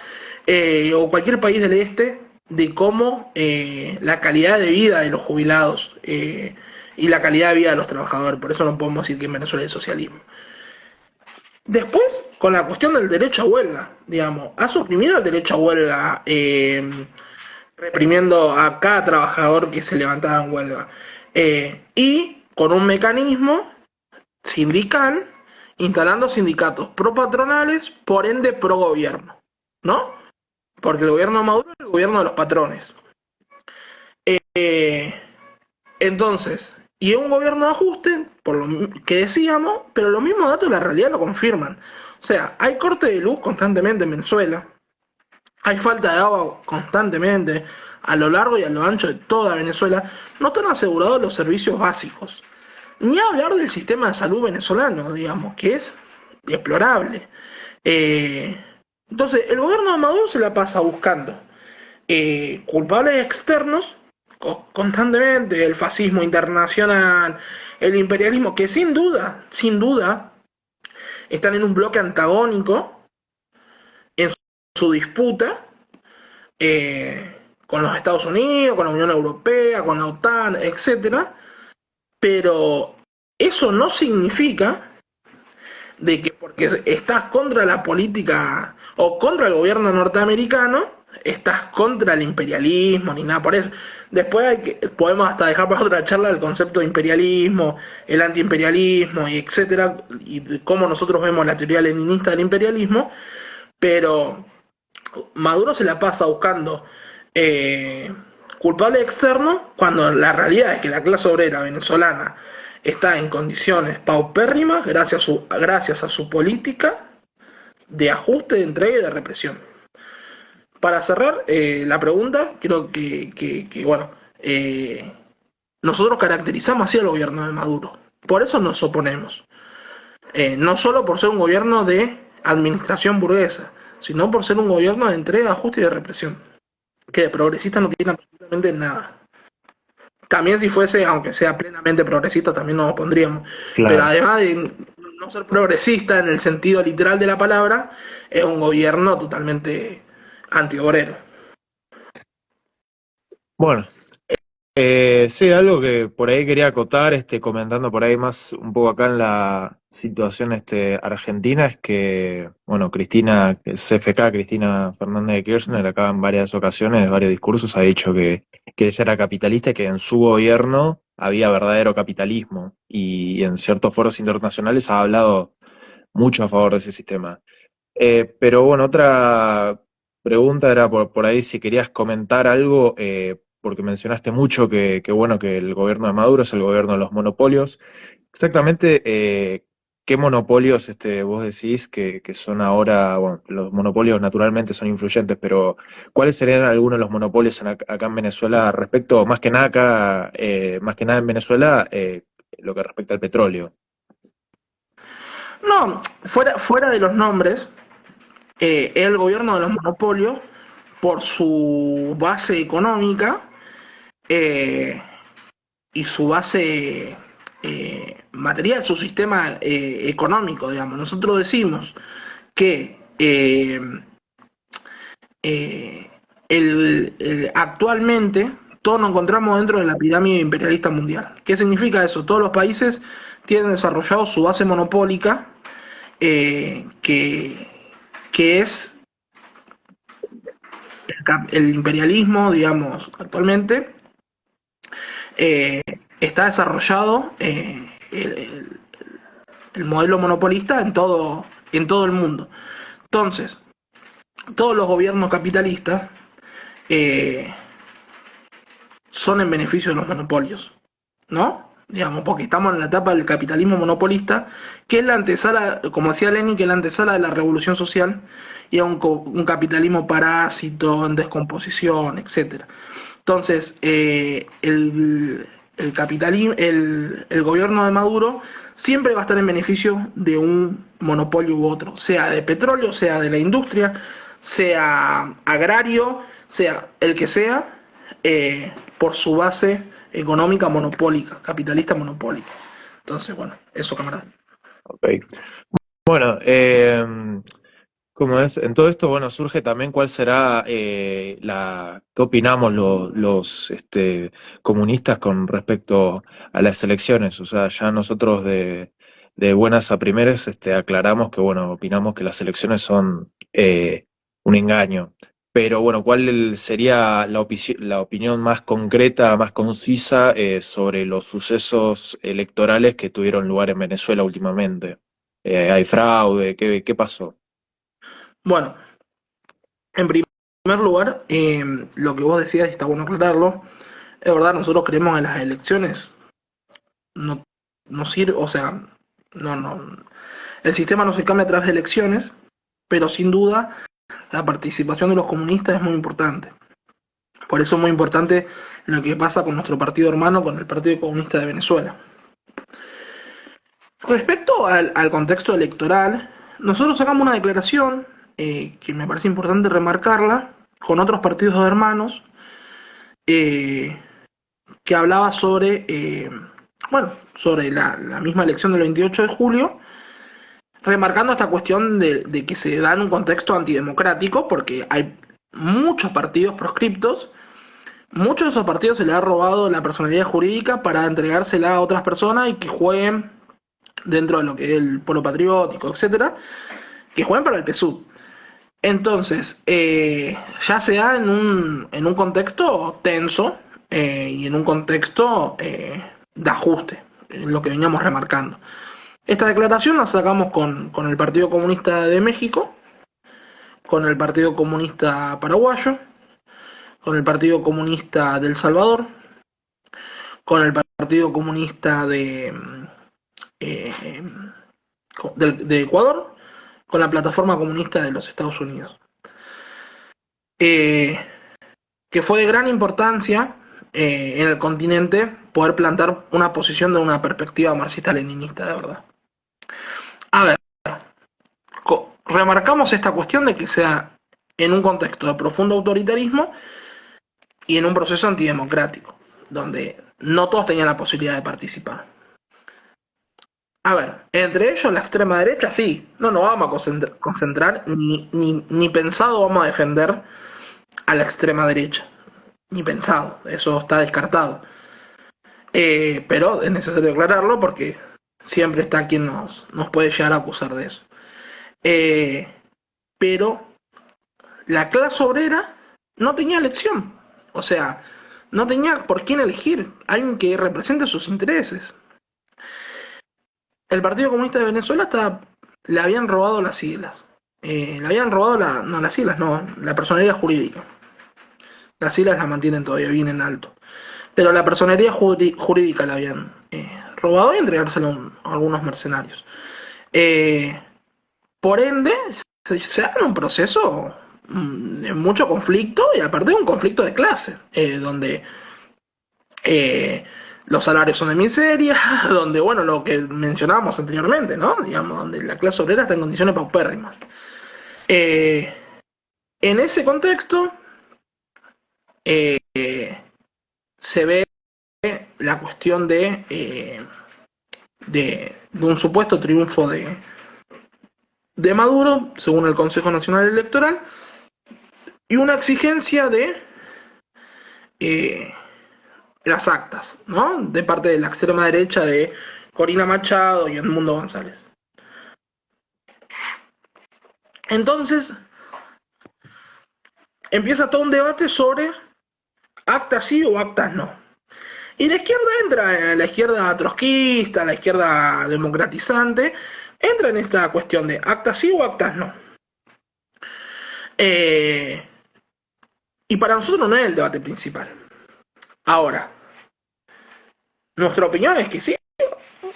A: o cualquier país del este, de cómo la calidad de vida de los jubilados y la calidad de vida de los trabajadores. Por eso no podemos decir que en Venezuela es socialismo. Después, con la cuestión del derecho a huelga, digamos, ha suprimido el derecho a huelga, reprimiendo a cada trabajador que se levantaba en huelga. Y con un mecanismo sindical, instalando sindicatos pro-patronales, por ende pro-gobierno, ¿no? Porque el gobierno de Maduro es el gobierno de los patrones. Eh, entonces, y es un gobierno de ajuste, por lo que decíamos, pero los mismos datos de la realidad lo confirman. O sea, hay corte de luz constantemente en Venezuela, hay falta de agua constantemente a lo largo y a lo ancho de toda Venezuela, no están asegurados los servicios básicos. Ni hablar del sistema de salud venezolano, digamos, que es deplorable. Eh, entonces, el gobierno de Maduro se la pasa buscando culpables externos constantemente, el fascismo internacional, el imperialismo, que sin duda, están en un bloque antagónico en su disputa con los Estados Unidos, con la Unión Europea, con la OTAN, etcétera, pero eso no significa de que porque estás contra la política o contra el gobierno norteamericano, estás contra el imperialismo ni nada por eso. Después podemos hasta dejar para otra charla el concepto de imperialismo, el antiimperialismo y etcétera, y cómo nosotros vemos la teoría leninista del imperialismo, pero Maduro se la pasa buscando eh, culpable externo cuando la realidad es que la clase obrera venezolana está en condiciones paupérrimas gracias a su política de ajuste, de entrega y de represión. Para cerrar la pregunta, creo que bueno, nosotros caracterizamos así al gobierno de Maduro. Por eso nos oponemos. No solo por ser un gobierno de administración burguesa, sino por ser un gobierno de entrega, ajuste y de represión. Que de progresista no tiene absolutamente nada. También si fuese, aunque sea plenamente progresista, también nos opondríamos. Pero
B: Claro.
A: además de no ser progresista en el sentido literal de la palabra, es un gobierno totalmente antiobrero.
B: Bueno, sí, algo que por ahí quería acotar, comentando por ahí más un poco acá en la situación argentina, es que, bueno, CFK, Cristina Fernández de Kirchner, acá en varias ocasiones, en varios discursos, ha dicho que ella era capitalista y que en su gobierno había verdadero capitalismo. Y en ciertos foros internacionales ha hablado mucho a favor de ese sistema. Pero bueno, otra pregunta era por ahí si querías comentar algo, porque mencionaste mucho bueno, que el gobierno de Maduro es el gobierno de los monopolios. Exactamente, ¿qué monopolios vos decís que son ahora? Bueno, los monopolios naturalmente son influyentes, pero ¿cuáles serían algunos de los monopolios acá en Venezuela respecto, más que nada acá, más que nada en Venezuela, lo que respecta al petróleo?
A: No, fuera de los nombres, el gobierno de los monopolios, por su base económica eh, y su base material, su sistema económico, digamos. Nosotros decimos que eh, actualmente todos nos encontramos dentro de la pirámide imperialista mundial. ¿Qué significa eso? Todos los países tienen desarrollado su base monopólica, eh, que, que es el imperialismo, digamos, actualmente, eh, está desarrollado el modelo monopolista en todo el mundo. Entonces, todos los gobiernos capitalistas eh, son en beneficio de los monopolios, ¿no? Digamos, porque estamos en la etapa del capitalismo monopolista, que es la antesala, como decía Lenin, que es la antesala de la revolución social, y a un capitalismo parásito, en descomposición, etcétera. Entonces, el gobierno de Maduro siempre va a estar en beneficio de un monopolio u otro, sea de petróleo, sea de la industria, sea agrario, sea el que sea, por su base económica monopólica, capitalista monopólica. Entonces, bueno, eso, camarada.
B: Ok. Bueno, como es, en todo esto, bueno, surge también cuál será qué opinamos los comunistas con respecto a las elecciones. O sea, ya nosotros de buenas a primeras aclaramos que, bueno, opinamos que las elecciones son un engaño. Pero bueno, ¿cuál sería la opinión más concreta, más concisa sobre los sucesos electorales que tuvieron lugar en Venezuela últimamente? ¿Hay fraude? ¿Qué pasó?
A: Bueno, en primer lugar, lo que vos decías, y está bueno aclararlo, es verdad, nosotros creemos en las elecciones, no, no sirve, o sea, no, el sistema no se cambia a través de elecciones, pero sin duda la participación de los comunistas es muy importante. Por eso es muy importante lo que pasa con nuestro partido hermano, con el Partido Comunista de Venezuela. Respecto al contexto electoral, nosotros sacamos una declaración que me parece importante remarcarla con otros partidos hermanos, eh, que hablaba sobre, bueno, sobre la misma elección del 28 de julio, remarcando esta cuestión de que se da en un contexto antidemocrático, porque hay muchos partidos proscriptos. Muchos de esos partidos se les ha robado la personalidad jurídica para entregársela a otras personas y que jueguen dentro de lo que es el polo patriótico, etcétera, que jueguen para el PSUV. Entonces, ya se da en un contexto tenso, y en un contexto de ajuste, en lo que veníamos remarcando. Esta declaración la sacamos con el Partido Comunista de México, con el Partido Comunista Paraguayo, con el Partido Comunista de El Salvador, con el Partido Comunista eh, de Ecuador, con la Plataforma Comunista de los Estados Unidos. Eh, que fue de gran importancia en el continente poder plantar una posición de una perspectiva marxista-leninista, de verdad. A ver, remarcamos esta cuestión de que sea en un contexto de profundo autoritarismo y en un proceso antidemocrático, donde no todos tenían la posibilidad de participar. A ver, entre ellos la extrema derecha, sí, no nos vamos a concentrar ni pensado vamos a defender a la extrema derecha, ni pensado, eso está descartado. Pero es necesario aclararlo porque siempre está quien nos puede llegar a acusar de eso. Eh, pero la clase obrera no tenía elección, o sea, no tenía por quién elegir alguien que represente sus intereses. El Partido Comunista de Venezuela le habían robado las siglas. Le habían robado no las siglas, no, la personalidad jurídica. Las siglas las mantienen todavía bien en alto. Pero la personería jurídica la habían robado y entregársela a algunos mercenarios. Eh, por ende, se da en un proceso de mucho conflicto y aparte de un conflicto de clase, donde eh, los salarios son de miseria, donde, bueno, lo que mencionábamos anteriormente, ¿no? Digamos, donde la clase obrera está en condiciones paupérrimas. Eh, en ese contexto eh, se ve la cuestión de un supuesto triunfo de Maduro, según el Consejo Nacional Electoral, y una exigencia de eh, las actas, ¿no? De parte de la extrema derecha de Corina Machado y Edmundo González. Entonces, empieza todo un debate sobre actas sí o actas no. Y la izquierda entra, la izquierda trotskista, la izquierda democratizante, entra en esta cuestión de actas sí o actas no. Eh, y para nosotros no es el debate principal. Ahora, nuestra opinión es que sí,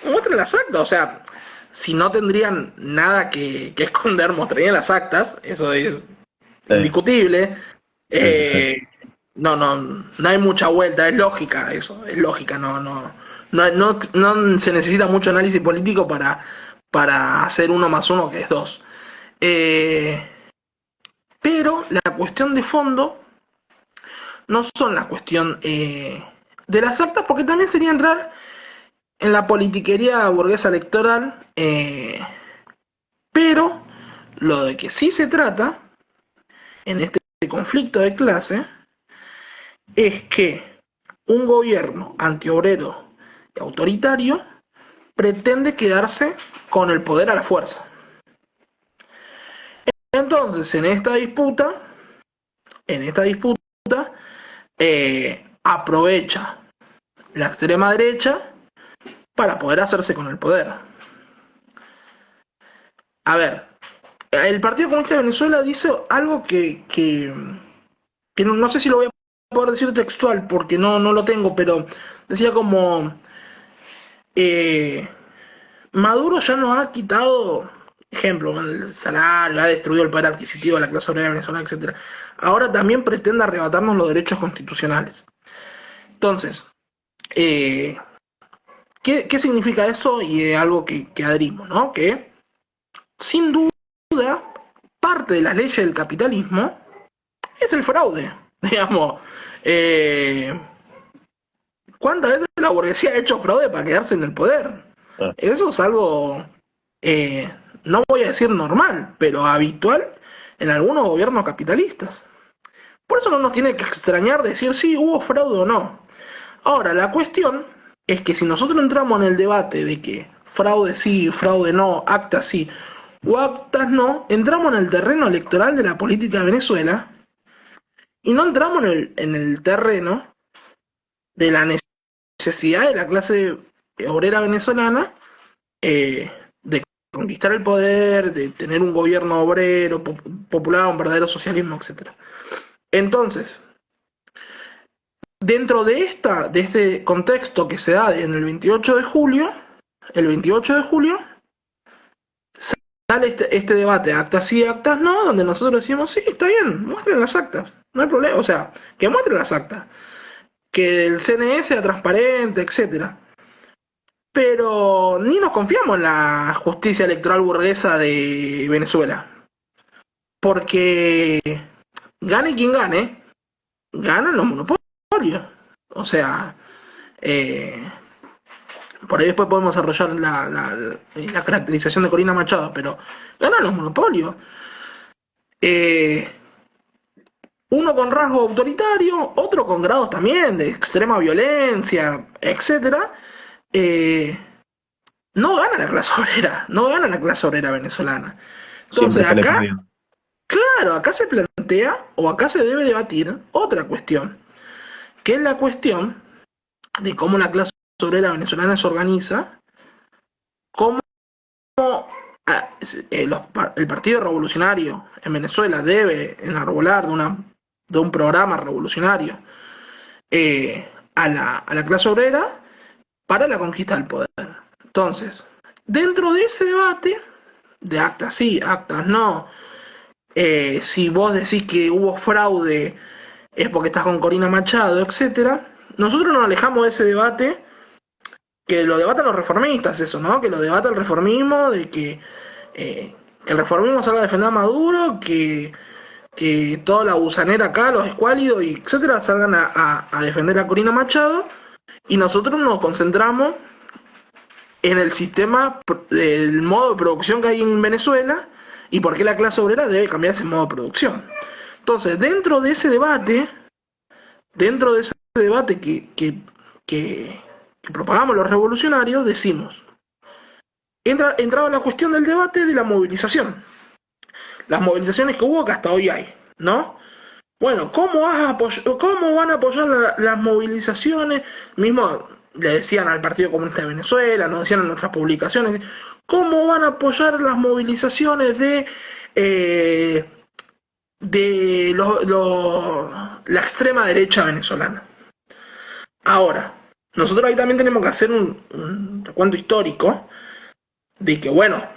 A: muestren las actas, o sea, si no tendrían nada que esconder, mostrarían las actas, eso es
B: Sí,
A: indiscutible.
B: sí, sí, sí.
A: Eh, no hay mucha vuelta, es lógica eso, es lógica, no se necesita mucho análisis político para hacer uno más uno que es dos. Eh, pero la cuestión de fondo no son la cuestión de las actas, porque también sería entrar en la politiquería burguesa electoral, pero lo de que sí se trata en este conflicto de clase es que un gobierno antiobrero y autoritario pretende quedarse con el poder a la fuerza. Entonces, en esta disputa, aprovecha la extrema derecha para poder hacerse con el poder. A ver, el Partido Comunista de Venezuela dice algo que no sé si lo voy a poder decir textual porque no lo tengo, pero decía como eh, Maduro ya nos ha quitado, ejemplo, el salario, ha destruido el poder adquisitivo de la clase obrera venezolana, etcétera. Ahora también pretende arrebatarnos los derechos constitucionales. Entonces, eh, ¿qué significa eso? Y es algo que adherimos, ¿no? Que sin duda parte de las leyes del capitalismo es el fraude. Digamos, eh, ¿cuántas veces la burguesía ha hecho fraude para quedarse en el poder?
B: Ah,
A: Eso es algo, eh, no voy a decir normal, pero habitual en algunos gobiernos capitalistas. Por eso no nos tiene que extrañar decir si hubo fraude o no. Ahora, la cuestión es que si nosotros entramos en el debate de que fraude sí, fraude no, actas sí o actas no, entramos en el terreno electoral de la política de Venezuela y no entramos en el terreno de la necesidad de la clase obrera venezolana de conquistar el poder, de tener un gobierno obrero, popular, un verdadero socialismo, etcétera. Entonces, dentro de este contexto que se da en el 28 de julio, sale este debate, actas sí, actas no, donde nosotros decimos, sí, está bien, muestren las actas, no hay problema, o sea, que muestren las actas, que el CNE sea transparente, etcétera. Pero ni nos confiamos en la justicia electoral burguesa de Venezuela. Porque gane quien gane, ganan los monopolios. O sea, eh, por ahí después podemos desarrollar la caracterización de Corina Machado, pero ganan los monopolios. Eh, uno con rasgo autoritario, otro con grados también de extrema violencia, etcétera. Eh, no gana la clase obrera, no gana la clase obrera venezolana.
B: siempre
A: Entonces
B: sale
A: acá,
B: perdiendo.
A: claro, acá se plantea o acá se debe debatir otra cuestión, que es la cuestión de cómo la clase obrera venezolana se organiza, cómo el Partido Revolucionario en Venezuela debe enarbolar de un programa revolucionario a la clase obrera para la conquista del poder. Entonces, dentro de ese debate, de actas sí, actas no, si vos decís que hubo fraude es porque estás con Corina Machado, etcétera. Nosotros nos alejamos de ese debate que lo debatan los reformistas, eso, ¿no? Que lo debata el reformismo, de que el reformismo salga a defender a Maduro, que toda la gusanera acá, los escuálidos y etcétera, salgan a defender a Corina Machado, y nosotros nos concentramos en el sistema, del modo de producción que hay en Venezuela y por qué la clase obrera debe cambiar ese modo de producción. Entonces, dentro de ese debate que propagamos los revolucionarios, decimos, entraba la cuestión del debate de la movilización. Las movilizaciones que hubo, que hasta hoy hay, ¿no? Bueno, ¿cómo van a apoyar las movilizaciones? Mismo le decían al Partido Comunista de Venezuela, nos decían en nuestras publicaciones, ¿cómo van a apoyar las movilizaciones eh, la extrema derecha venezolana? Ahora, nosotros ahí también tenemos que hacer un recuento histórico de que, bueno,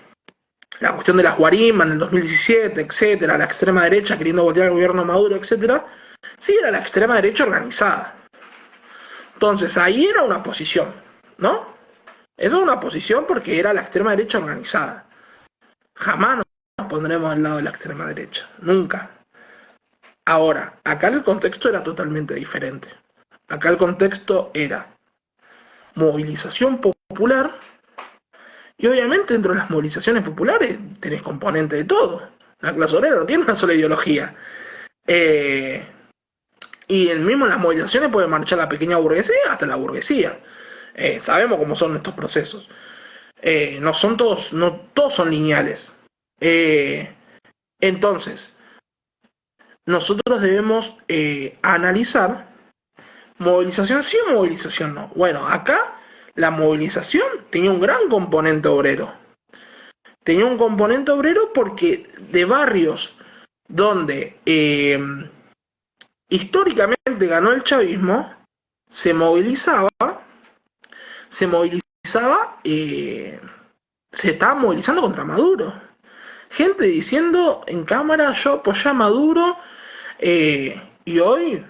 A: la cuestión de las guarimbas en el 2017, etcétera, la extrema derecha queriendo voltear al gobierno de Maduro, etcétera, sí era la extrema derecha organizada. Entonces ahí era una posición, ¿no? Eso es una posición porque era la extrema derecha organizada. Jamás nos pondremos al lado de la extrema derecha, nunca. Ahora, acá el contexto era totalmente diferente. Acá el contexto era movilización popular. Y obviamente dentro de las movilizaciones populares tenés componente de todo. La clase obrera no tiene una sola ideología. Eh, y el mismo en las movilizaciones puede marchar la pequeña burguesía hasta la burguesía. Sabemos cómo son estos procesos. No todos son lineales. Eh, entonces, nosotros debemos analizar movilización sí o movilización no. Bueno, acá la movilización tenía un gran componente obrero. Tenía un componente obrero porque de barrios donde históricamente ganó el chavismo, se movilizaba, se estaba movilizando contra Maduro. Gente diciendo en cámara, yo apoyé a Maduro y hoy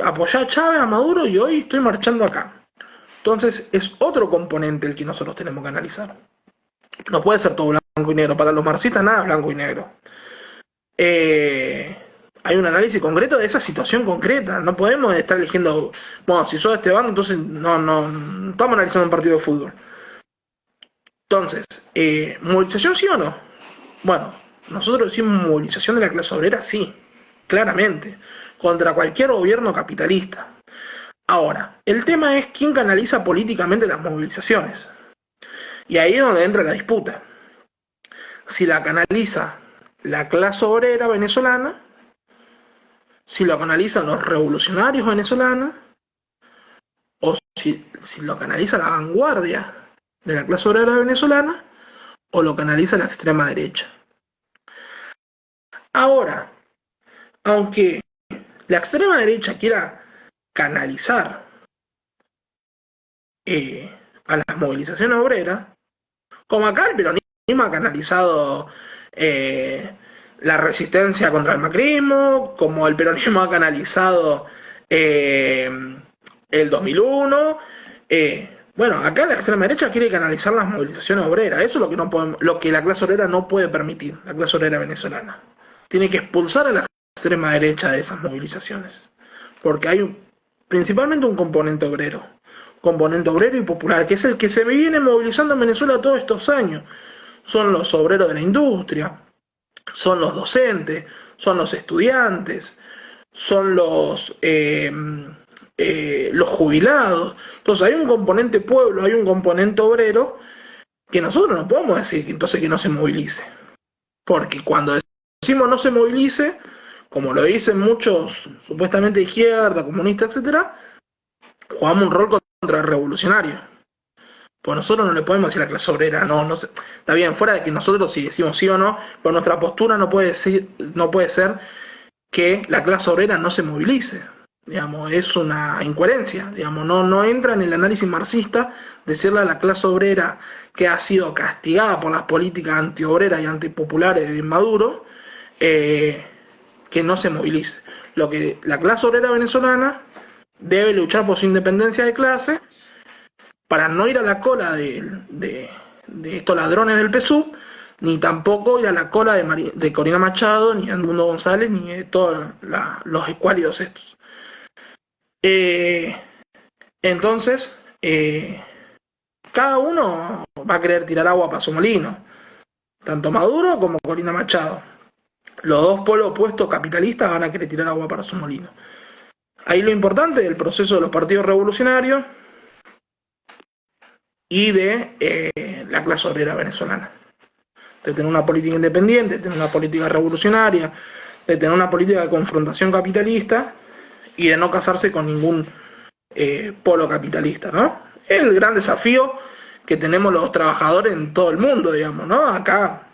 A: apoyé a Chávez, a Maduro y hoy estoy marchando acá. Entonces es otro componente el que nosotros tenemos que analizar. No puede ser todo blanco y negro. Para los marxistas nada es blanco y negro. Eh, Hay un análisis concreto de esa situación concreta. No podemos estar eligiendo, bueno, si sos de este bando, entonces no estamos analizando un partido de fútbol. Entonces, ¿movilización sí o no? Bueno, nosotros decimos movilización de la clase obrera, sí, claramente, contra cualquier gobierno capitalista. Ahora, el tema es quién canaliza políticamente las movilizaciones. Y ahí es donde entra la disputa. Si la canaliza la clase obrera venezolana, si lo canalizan los revolucionarios venezolanos, o si lo canaliza la vanguardia de la clase obrera venezolana, o lo canaliza la extrema derecha. Ahora, aunque la extrema derecha quiera canalizar a las movilizaciones obreras, como acá el peronismo ha canalizado eh, la resistencia contra el macrismo, como el peronismo ha canalizado eh, el 2001. Bueno, acá la extrema derecha quiere canalizar las movilizaciones obreras. Eso es lo que, no podemos, lo que la clase obrera no puede permitir, la clase obrera venezolana. Tiene que expulsar a la extrema derecha de esas movilizaciones. Porque hay principalmente un componente obrero y popular, que es el que se viene movilizando en Venezuela todos estos años. Son los obreros de la industria, son los docentes, son los estudiantes, son los jubilados. Entonces hay un componente pueblo, hay un componente obrero que nosotros no podemos decir que entonces que no se movilice. Porque cuando decimos no se movilice, como lo dicen muchos supuestamente de izquierda, comunistas, etcétera, jugamos un rol contrarrevolucionario. Pues nosotros no le podemos decir a la clase obrera, está bien, fuera de que nosotros si decimos sí o no, pero nuestra postura no puede ser que la clase obrera no se movilice. Digamos, es una incoherencia, digamos, no entra en el análisis marxista decirle a la clase obrera que ha sido castigada por las políticas antiobreras y antipopulares de Maduro, que no se movilice. Lo que la clase obrera venezolana debe luchar por su independencia de clase para no ir a la cola de estos ladrones del PSUV, ni tampoco ir a la cola de Corina Machado, ni de Edmundo González, ni de todos los escuálidos estos. Eh, entonces, cada uno va a querer tirar agua para su molino, tanto Maduro como Corina Machado. Los dos polos opuestos capitalistas van a querer tirar agua para su molino. Ahí lo importante del proceso de los partidos revolucionarios y de la clase obrera venezolana. De tener una política independiente, de tener una política revolucionaria, de tener una política de confrontación capitalista y de no casarse con ningún polo capitalista, ¿no? Es el gran desafío que tenemos los trabajadores en todo el mundo, digamos, ¿no? Acá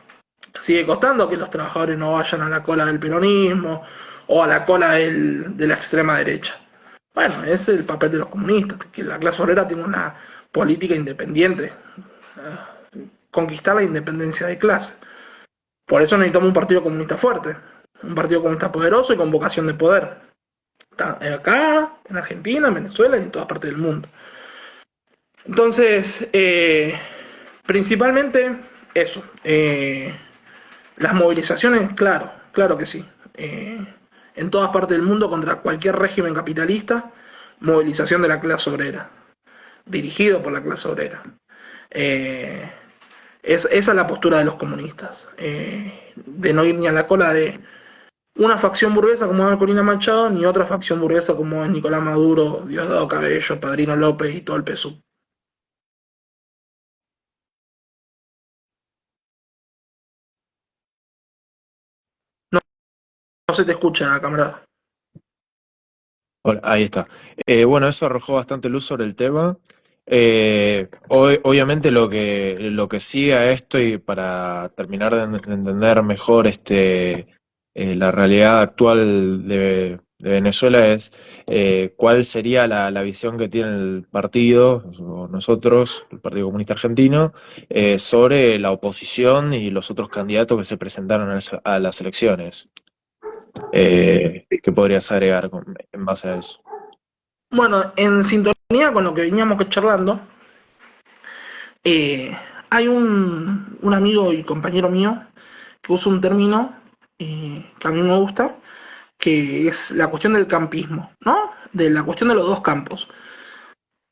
A: sigue costando que los trabajadores no vayan a la cola del peronismo o a la cola de la extrema derecha. Bueno, ese es el papel de los comunistas, que la clase obrera tenga una política independiente, conquistar la independencia de clase. Por eso necesitamos un partido comunista fuerte, un partido comunista poderoso y con vocación de poder. Acá, en Argentina, en Venezuela y en todas partes del mundo. Entonces, principalmente eso. Las movilizaciones, claro, claro que sí. En todas partes del mundo contra cualquier régimen capitalista, movilización de la clase obrera, dirigido por la clase obrera. Eh, esa es la postura de los comunistas, de no ir ni a la cola de una facción burguesa como es Corina Machado, ni otra facción burguesa como es Nicolás Maduro, Diosdado Cabello, Padrino López y todo el PSUV. No, no se te escucha, camarada.
B: Hola, ahí está. Bueno, eso arrojó bastante luz sobre el tema. Obviamente lo que sigue a esto y para terminar de entender mejor la realidad actual de Venezuela es cuál sería la visión que tiene el partido, o nosotros, el Partido Comunista Argentino, sobre la oposición y los otros candidatos que se presentaron a las elecciones. ¿Qué podrías agregar en base a eso?
A: Bueno, en sintonía con lo que veníamos charlando, eh, hay un amigo y compañero mío que usa un término que a mí me gusta, que es la cuestión del campismo, ¿no? De la cuestión de los dos campos.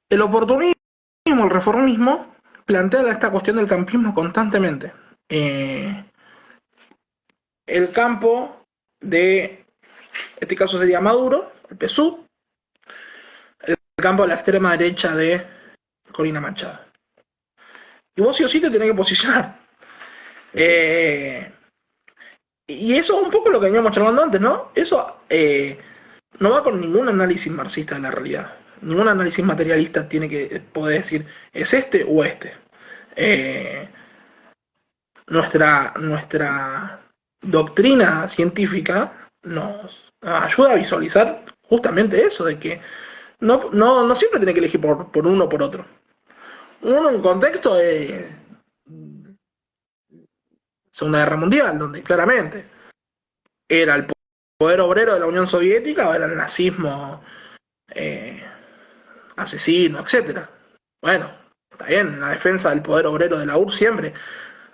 A: El oportunismo, el reformismo, plantea esta cuestión del campismo constantemente. El campo de, en este caso sería Maduro, el PSUV, el campo de la extrema derecha de Corina Machado. Y vos sí o sí te tenés que posicionar. Eh, y eso es un poco lo que veníamos charlando antes, ¿no? Eso no va con ningún análisis marxista de la realidad. Ningún análisis materialista tiene que poder decir es este o este. Eh, nuestra doctrina científica nos ayuda a visualizar justamente eso, de que no siempre tiene que elegir por uno o por otro. Uno en contexto de Segunda Guerra Mundial, donde claramente era el poder obrero de la Unión Soviética o era el nazismo eh, asesino, etcétera. Bueno, está bien, la defensa del poder obrero de la URSS siempre.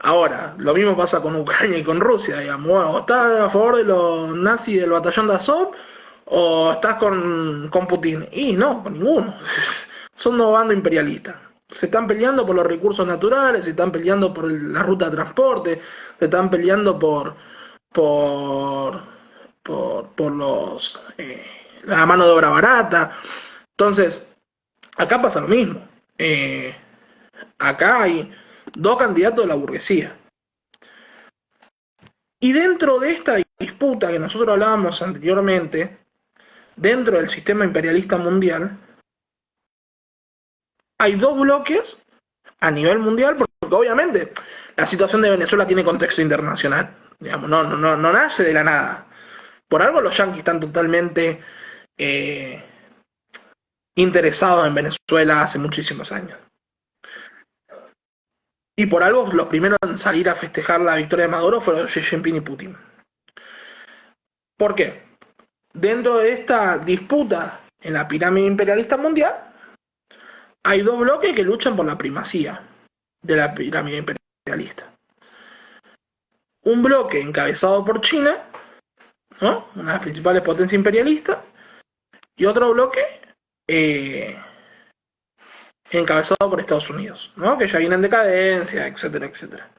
A: Ahora, lo mismo pasa con Ucrania y con Rusia, digamos. O estás a favor de los nazis del batallón de Azov o estás con Putin. Y no, con ninguno. Son dos bandos imperialistas. Se están peleando por los recursos naturales, se están peleando por la ruta de transporte, se están peleando por, por la mano de obra barata. Entonces, acá pasa lo mismo. Eh, Acá hay dos candidatos de la burguesía. Y dentro de esta disputa que nosotros hablábamos anteriormente, dentro del sistema imperialista mundial, hay dos bloques a nivel mundial, porque obviamente la situación de Venezuela tiene contexto internacional. Digamos, no nace de la nada. Por algo los yanquis están totalmente eh, interesados en Venezuela hace muchísimos años. Y por algo los primeros en salir a festejar la victoria de Maduro fueron Xi Jinping y Putin. ¿Por qué? Dentro de esta disputa en la pirámide imperialista mundial, hay dos bloques que luchan por la primacía de la pirámide imperialista. Un bloque encabezado por China, ¿no? Una de las principales potencias imperialistas, y otro bloque eh, encabezado por Estados Unidos, ¿no? Que ya viene en decadencia, etcétera, etcétera.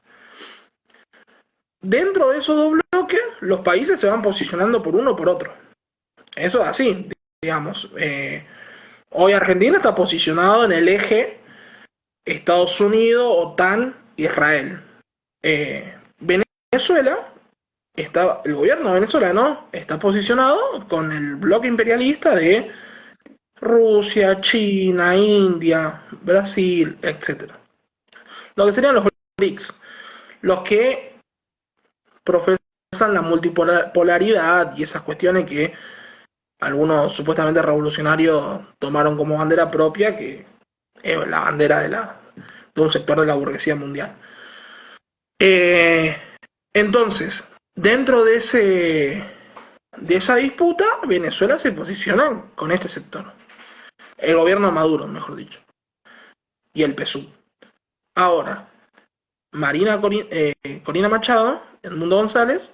A: Dentro de esos dos bloques, los países se van posicionando por uno o por otro. Eso es así, digamos. Hoy Argentina está posicionado en el eje Estados Unidos, OTAN, Israel. Venezuela, el gobierno venezolano está posicionado con el bloque imperialista de Rusia, China, India, Brasil, etc. Lo que serían los BRICS, los que profesan la multipolaridad y esas cuestiones que algunos supuestamente revolucionarios tomaron como bandera propia, que es la bandera de un sector de la burguesía mundial. Entonces, dentro de esa disputa, Venezuela se posiciona con este sector. El gobierno de Maduro, mejor dicho. Y el PSUV. Ahora, Corina Machado, Edmundo González,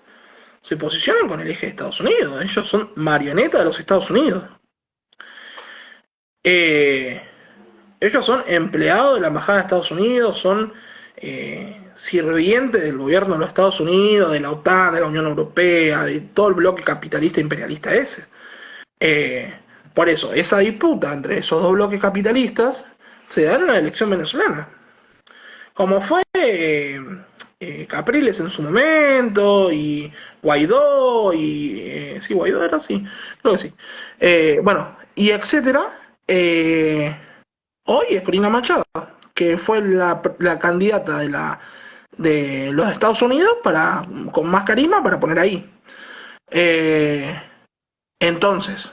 A: se posicionan con el eje de Estados Unidos. Ellos son marionetas de los Estados Unidos. Ellos son empleados de la Embajada de Estados Unidos, son sirvientes del gobierno de los Estados Unidos, de la OTAN, de la Unión Europea, de todo el bloque capitalista e imperialista ese. Por eso, esa disputa entre esos dos bloques capitalistas se da en la elección venezolana. Como fue Capriles en su momento, y Guaidó, sí, Guaidó era así, creo que sí. Bueno, y etcétera. Hoy es Corina Machado, que fue la candidata de los Estados Unidos con más carisma para poner ahí. Entonces,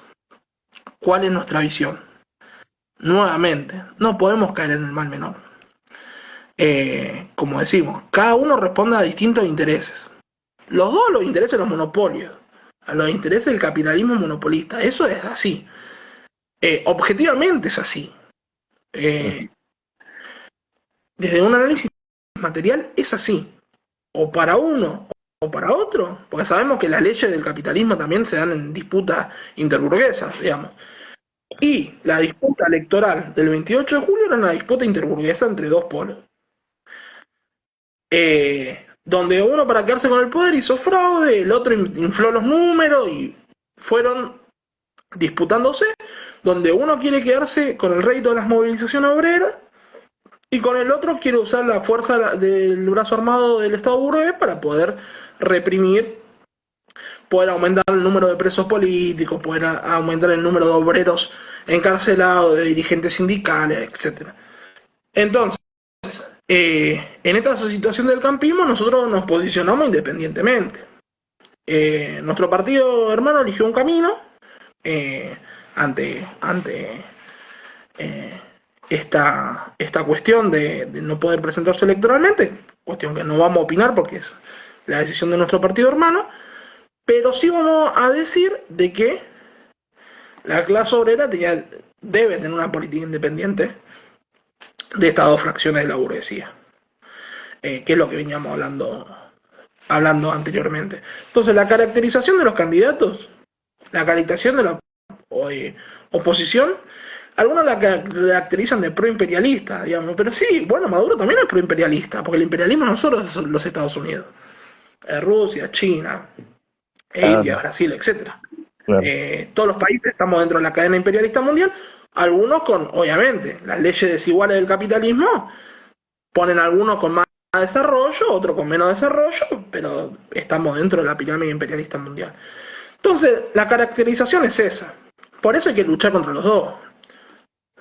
A: ¿cuál es nuestra visión? Nuevamente, no podemos caer en el mal menor. Como decimos, cada uno responde a distintos intereses. Los intereses de los monopolios, a los intereses del capitalismo monopolista. Eso es así. Objetivamente es así. Desde un análisis material es así. O para uno o para otro, porque sabemos que las leyes del capitalismo también se dan en disputas interburguesas, digamos. Y la disputa electoral del 28 de julio era una disputa interburguesa entre dos polos. Donde uno, para quedarse con el poder, hizo fraude, el otro infló los números y fueron disputándose, donde uno quiere quedarse con el rédito de las movilizaciones obreras y con el otro quiere usar la fuerza del brazo armado del Estado burgués para poder reprimir, poder aumentar el número de presos políticos, poder aumentar el número de obreros encarcelados, de dirigentes sindicales, etc. Entonces, en esta situación del campismo nosotros nos posicionamos independientemente. Nuestro partido hermano eligió un camino ante esta cuestión de no poder presentarse electoralmente, cuestión que no vamos a opinar porque es la decisión de nuestro partido hermano, pero sí vamos a decir de que la clase obrera debe tener una política independiente de estas dos fracciones de la burguesía, que es lo que veníamos hablando anteriormente. Entonces, la caracterización de los candidatos, la caracterización de la oposición, algunos la caracterizan de proimperialista, digamos, pero sí, bueno, Maduro también es proimperialista, porque el imperialismo no solo son los Estados Unidos, Rusia, China, India, Brasil, etc. Claro. Todos los países estamos dentro de la cadena imperialista mundial, algunos con, obviamente, las leyes desiguales del capitalismo, ponen algunos con más desarrollo, otros con menos desarrollo, pero estamos dentro de la pirámide imperialista mundial. Entonces, la caracterización es esa. Por eso hay que luchar contra los dos.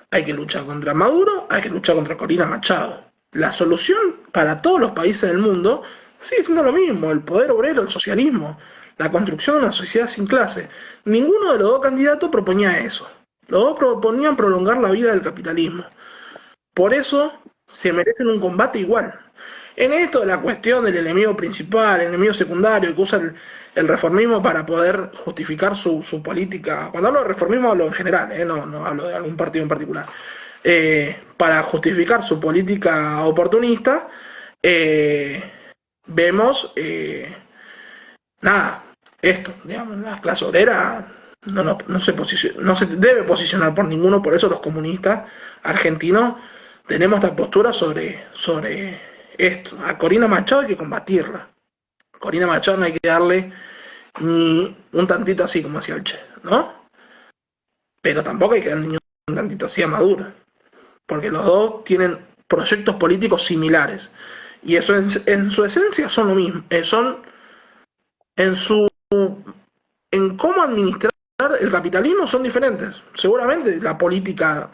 A: Hay que luchar contra Maduro, hay que luchar contra Corina Machado. La solución para todos los países del mundo sigue siendo lo mismo, el poder obrero, el socialismo, la construcción de una sociedad sin clase. Ninguno de los dos candidatos proponía eso. Los dos proponían prolongar la vida del capitalismo. Por eso se merecen un combate igual. En esto de la cuestión del enemigo principal, el enemigo secundario, que usa el reformismo para poder justificar su política. Cuando hablo de reformismo hablo en general, no hablo de algún partido en particular. para justificar su política oportunista, eh, vemos, nada, esto, digamos, la clase obrera no se debe posicionar por ninguno, por eso los comunistas argentinos tenemos esta postura sobre esto. A Corina Machado hay que combatirla. Corina Machado no hay que darle ni un tantito así como hacía el Che, ¿no? Pero tampoco hay que darle ni un tantito así a Maduro, porque los dos tienen proyectos políticos similares. Y eso en su esencia son lo mismo, son en su en cómo administrar el capitalismo son diferentes. Seguramente la política,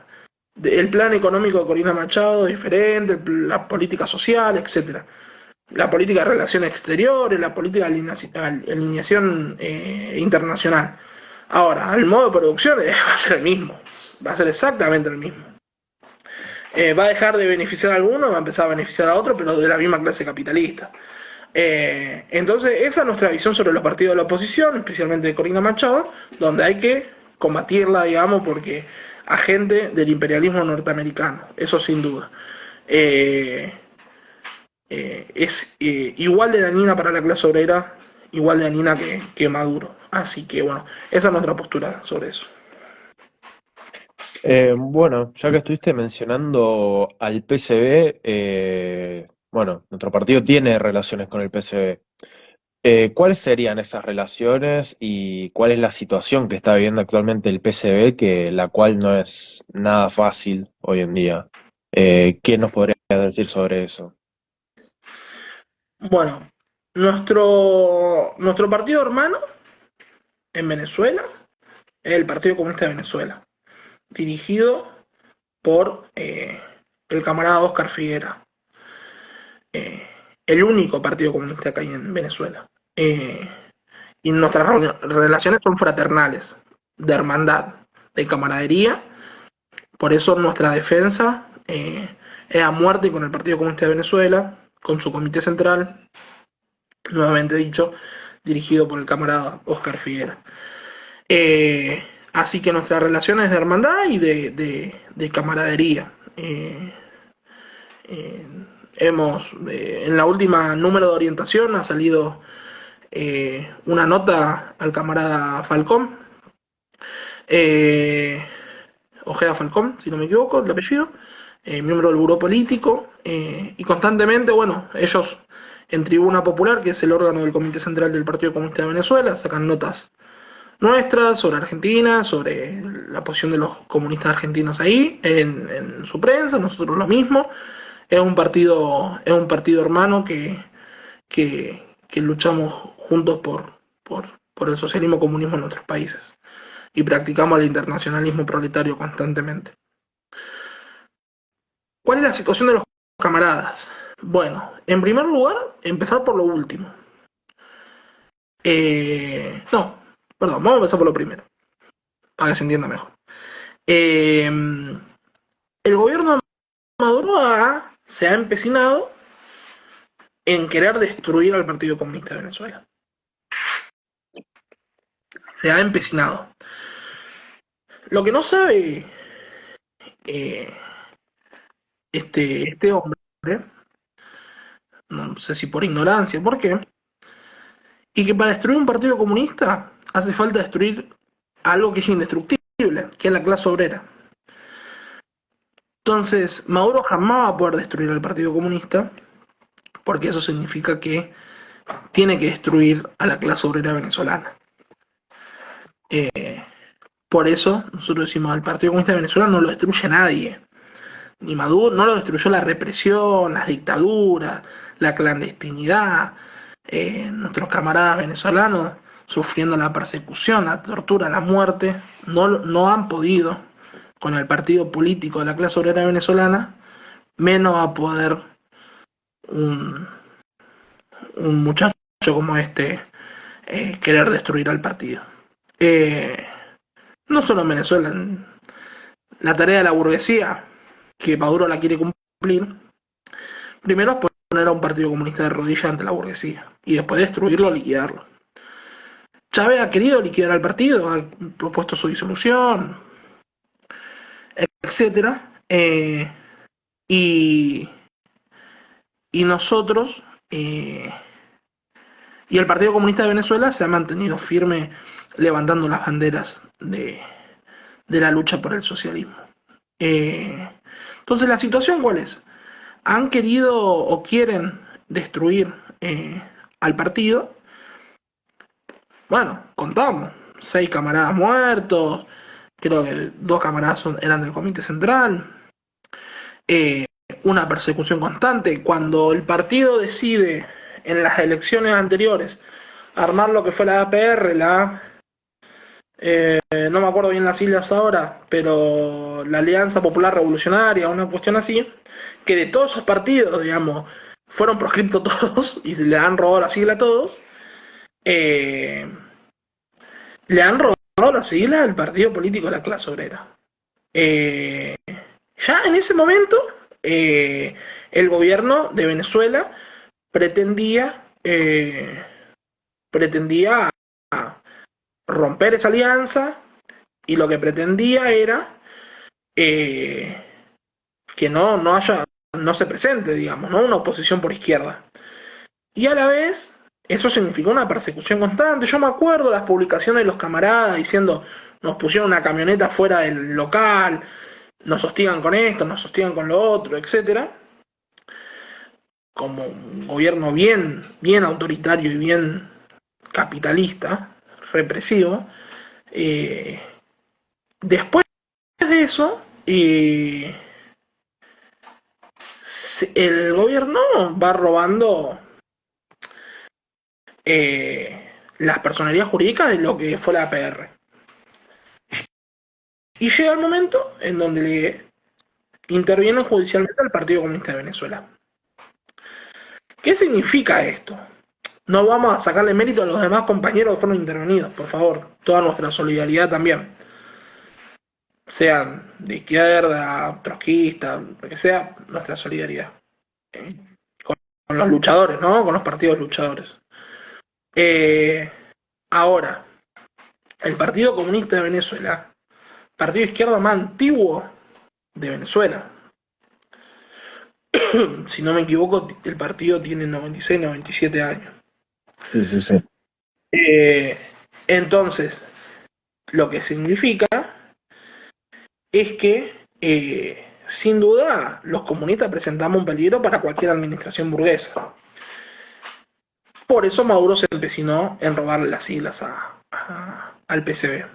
A: el plan económico de Corina Machado es diferente, la política social, etcétera. La política de relaciones exteriores, la política de alineación internacional. Ahora, el modo de producción va a ser el mismo, va a ser exactamente el mismo. Va a dejar de beneficiar a algunos, va a empezar a beneficiar a otros, pero de la misma clase capitalista. Entonces, esa es nuestra visión sobre los partidos de la oposición, especialmente de Corina Machado, donde hay que combatirla, digamos, porque agente del imperialismo norteamericano, eso sin duda. Es igual de dañina para la clase obrera, igual de dañina que Maduro. Así que bueno, esa es nuestra postura sobre eso.
B: Bueno, ya que estuviste mencionando al PCB, bueno, nuestro partido tiene relaciones con el PCB. ¿Cuáles serían esas relaciones y cuál es la situación que está viviendo actualmente el PCB, la cual no es nada fácil hoy en día? ¿Qué nos podría decir sobre eso?
A: Bueno, nuestro partido hermano en Venezuela es el Partido Comunista de Venezuela, dirigido por el camarada Oscar Figuera, eh, el único partido comunista que hay en Venezuela. Y nuestras relaciones son fraternales, de hermandad, de camaradería. Por eso nuestra defensa es a muerte con el Partido Comunista de Venezuela, con su comité central, nuevamente dicho, dirigido por el camarada Oscar Figuera. Así que nuestra relación es de hermandad y de camaradería. Eh, en la última número de orientación ha salido una nota al camarada Falcón, eh, Ojeda Falcón, si no me equivoco, el apellido, miembro del Buró Político, y constantemente, bueno, ellos en Tribuna Popular, que es el órgano del Comité Central del Partido Comunista de Venezuela, sacan notas nuestras sobre Argentina, sobre la posición de los comunistas argentinos ahí, en su prensa, nosotros lo mismo. Es un partido hermano que luchamos juntos por el socialismo comunismo en nuestros países y practicamos el internacionalismo proletario constantemente. ¿Cuál es la situación de los camaradas? Bueno, en primer lugar, empezar por lo último. No, perdón, vamos a empezar por lo primero, para que se entienda mejor. Eh, el gobierno de Maduro se ha empecinado en querer destruir al Partido Comunista de Venezuela. Se ha empecinado. Lo que no sabe eh, este hombre, no sé si por ignorancia, por qué, y que para destruir un partido comunista hace falta destruir algo que es indestructible, que es la clase obrera. Entonces, Maduro jamás va a poder destruir al Partido Comunista, porque eso significa que tiene que destruir a la clase obrera venezolana. Por eso, nosotros decimos, al Partido Comunista de Venezuela no lo destruye nadie. Ni Maduro, no lo destruyó la represión, las dictaduras, la clandestinidad, nuestros camaradas venezolanos sufriendo la persecución, la tortura, la muerte, no han podido con el partido político de la clase obrera venezolana, menos va a poder un, un muchacho como este querer destruir al partido. Eh, no solo en Venezuela, en la tarea de la burguesía, que Maduro la quiere cumplir, primero es poner a un partido comunista de rodillas ante la burguesía y después destruirlo, liquidarlo. Chávez ha querido liquidar al partido, ha propuesto su disolución, etcétera, Eh, y, y nosotros, eh, y el Partido Comunista de Venezuela se ha mantenido firme levantando las banderas de la lucha por el socialismo. Entonces, ¿la situación cuál es? Han querido o quieren destruir al partido. Bueno, contamos, 6 camaradas muertos, creo que 2 camaradas eran del Comité Central, eh, una persecución constante. Cuando el partido decide en las elecciones anteriores armar lo que fue la APR, no me acuerdo bien las siglas ahora, pero la Alianza Popular Revolucionaria, una cuestión así, que de todos esos partidos, digamos, fueron proscriptos todos y le han robado la sigla a todos, eh, le han robado la sigla al partido político de la clase obrera. Eh, ya en ese momento, el gobierno de Venezuela pretendía, pretendía romper esa alianza y lo que pretendía era eh, que no se presente, digamos, ¿no? Una oposición por izquierda. Y a la vez, eso significó una persecución constante. Yo me acuerdo las publicaciones de los camaradas diciendo, nos pusieron una camioneta fuera del local, nos hostigan con esto, nos hostigan con lo otro, etcétera. Como un gobierno bien autoritario y bien capitalista, represivo. Eh, Después de eso, el gobierno va robando las personerías jurídicas de lo que fue la APR. Y llega el momento en donde le interviene judicialmente al Partido Comunista de Venezuela. ¿Qué significa esto? No vamos a sacarle mérito a los demás compañeros que fueron intervenidos, por favor. Toda nuestra solidaridad también. Sean de izquierda, trotskistas, lo que sea, nuestra solidaridad. Eh, con los luchadores, ¿no? Con los partidos luchadores. Eh, Ahora, el Partido Comunista de Venezuela, partido de izquierda más antiguo de Venezuela. Si no me equivoco, el partido tiene 96, 97 años.
B: Sí, sí, sí.
A: Eh, entonces, lo que significa es que, sin duda, los comunistas presentamos un peligro para cualquier administración burguesa. Por eso Maduro se empecinó en robarle las siglas al PCB.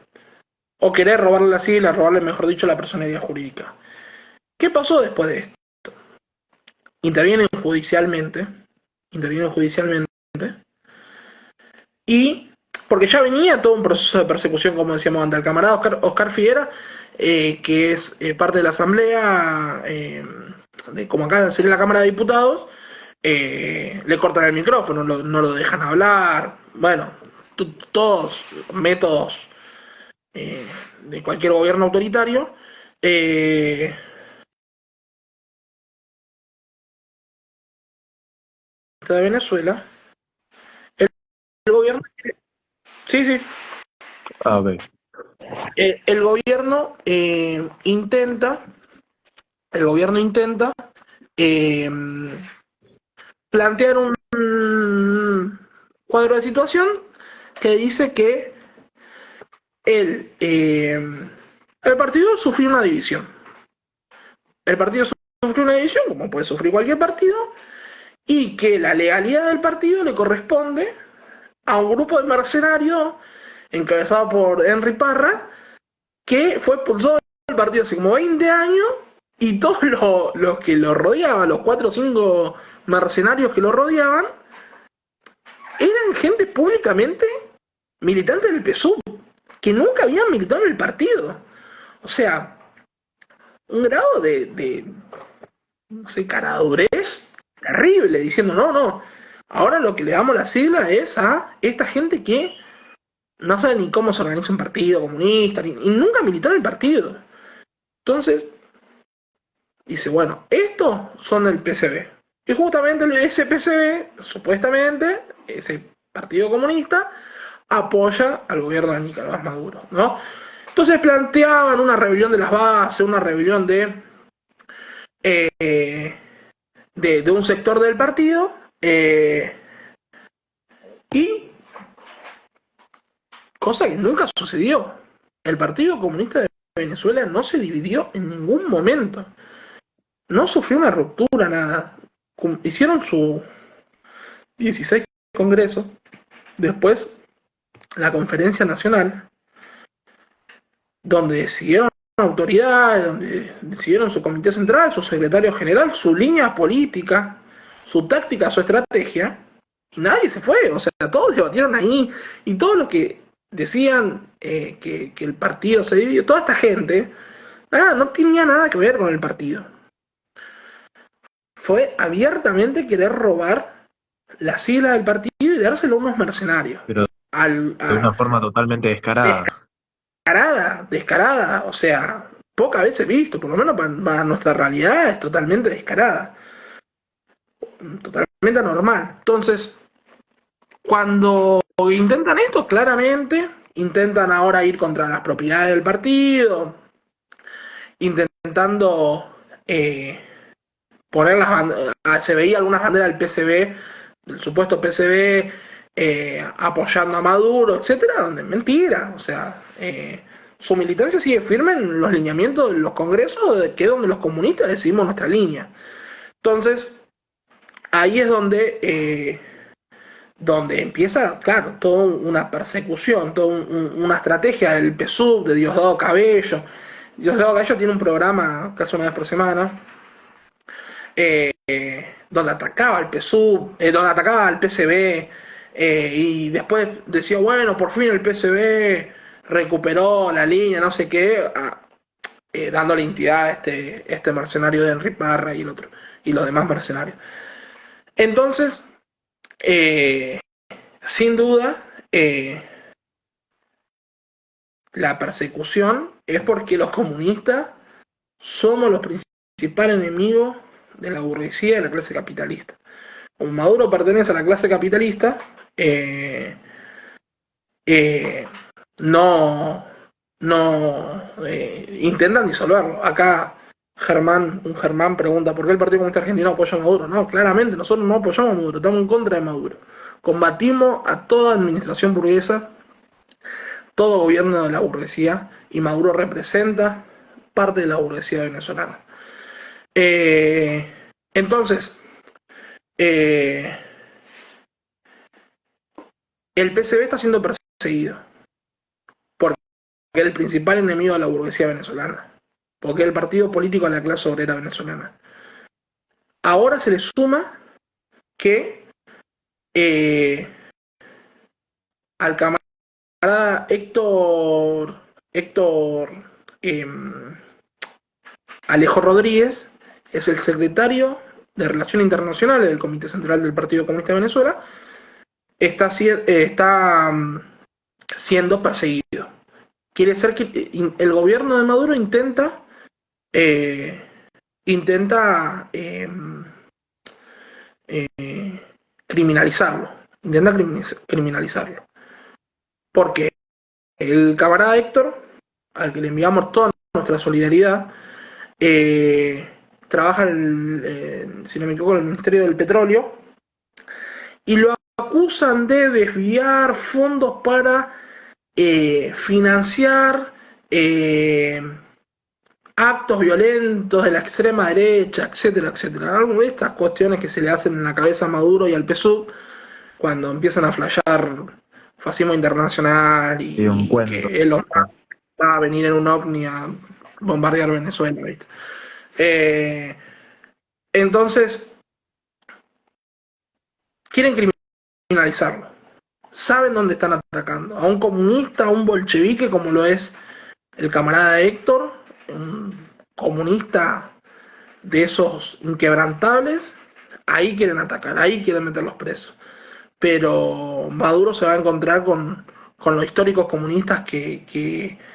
A: O querer robarle las siglas, robarle, mejor dicho, la personería jurídica. ¿Qué pasó después de esto? Intervienen judicialmente, intervienen judicialmente, y porque ya venía todo un proceso de persecución, como decíamos antes, al camarada Oscar Figuera, que es parte de la Asamblea, como acá en la Cámara de Diputados, le cortan el micrófono, no lo dejan hablar, bueno, todos métodos de cualquier gobierno autoritario. De Venezuela, el gobierno, sí, sí,
B: Ah, ok.
A: el gobierno el gobierno intenta eh, plantear un cuadro de situación que dice que el, eh, el partido sufrió una división. El partido sufrió una división, como puede sufrir cualquier partido, y que la legalidad del partido le corresponde a un grupo de mercenarios encabezado por Henry Parra, que fue expulsado del partido hace como 20 años y todos los que lo rodeaban, los 4 o 5 mercenarios que lo rodeaban, eran gente públicamente militante del PSUV, que nunca habían militado en el partido. O sea, un grado de no sé, caradurez terrible, diciendo, no, no, ahora lo que le damos la sigla es a esta gente que no sabe ni cómo se organiza un partido comunista, y nunca militó en el partido. Entonces, dice, bueno, estos son el PCB. Y justamente ese PCB, supuestamente, ese partido comunista, apoya al gobierno de Nicolás Maduro, ¿no? Entonces planteaban una rebelión de las bases, una rebelión de eh, de un sector del partido, y cosa que nunca sucedió. El Partido Comunista de Venezuela no se dividió en ningún momento. No sufrió una ruptura, nada. Hicieron su 16 congreso, después la conferencia nacional, donde decidieron autoridades, donde decidieron su comité central, su secretario general, su línea política, su táctica, su estrategia, y nadie se fue. O sea, todos debatieron ahí, y todos los que decían que el partido se dividió, toda esta gente, no tenía nada que ver con el partido. Fue abiertamente querer robar la sigla del partido y dárselo a unos mercenarios.
B: Pero de una forma totalmente descarada.
A: Descarada, o sea, pocas veces visto, por lo menos para nuestra realidad es totalmente descarada, totalmente anormal. Entonces, cuando intentan esto, claramente intentan ahora ir contra las propiedades del partido, intentando poner las banderas, se veía algunas banderas del PCB, del supuesto PCB, apoyando a Maduro, etcétera, donde es mentira, o sea, su militancia sigue firme en los lineamientos de los congresos, que es donde los comunistas decidimos nuestra línea. Entonces, ahí es donde empieza, claro, toda una persecución, toda una estrategia del PSUV, de Diosdado Cabello. Diosdado Cabello tiene un programa casi una vez por semana, donde atacaba al PSUV, donde atacaba al PCB, y después decía, bueno, por fin el PCB recuperó la línea, no sé qué, dándole entidad a este mercenario de Enrique Parra y el otro, y los demás mercenarios. Entonces, sin duda, la persecución es porque los comunistas somos los principales enemigos de la burguesía y de la clase capitalista. Como Maduro pertenece a la clase capitalista, eh, no, intentan disolverlo. Acá un Germán pregunta ¿por qué el Partido Comunista Argentino apoya a Maduro? No, claramente nosotros no apoyamos a Maduro, estamos en contra de Maduro. Combatimos a toda administración burguesa, todo gobierno de la burguesía, y Maduro representa parte de la burguesía venezolana. Entonces, eh, el PCB está siendo perseguido porque es el principal enemigo de la burguesía venezolana, porque es el partido político de la clase obrera venezolana. Ahora se le suma que al camarada Héctor Alejo Rodríguez es el secretario de Relaciones Internacionales del Comité Central del Partido Comunista de Venezuela, está siendo perseguido. Quiere decir que el gobierno de Maduro eh, intenta criminalizarlo. Intenta criminalizarlo. Porque el camarada Héctor, al que le enviamos toda nuestra solidaridad, trabaja si no me equivoco, en el Ministerio del Petróleo, y lo acusan de desviar fondos para financiar actos violentos de la extrema derecha, etcétera, etcétera. Algunas de estas cuestiones que se le hacen en la cabeza a Maduro y al PSUV cuando empiezan a flashear fascismo internacional y que él va a venir en un ovni a bombardear Venezuela, ¿viste? Entonces, quieren criminalizarlo. Saben dónde están atacando. A un comunista, a un bolchevique como lo es el camarada Héctor, un comunista de esos inquebrantables, ahí quieren atacar, ahí quieren meterlos presos. Pero Maduro se va a encontrar con los históricos comunistas que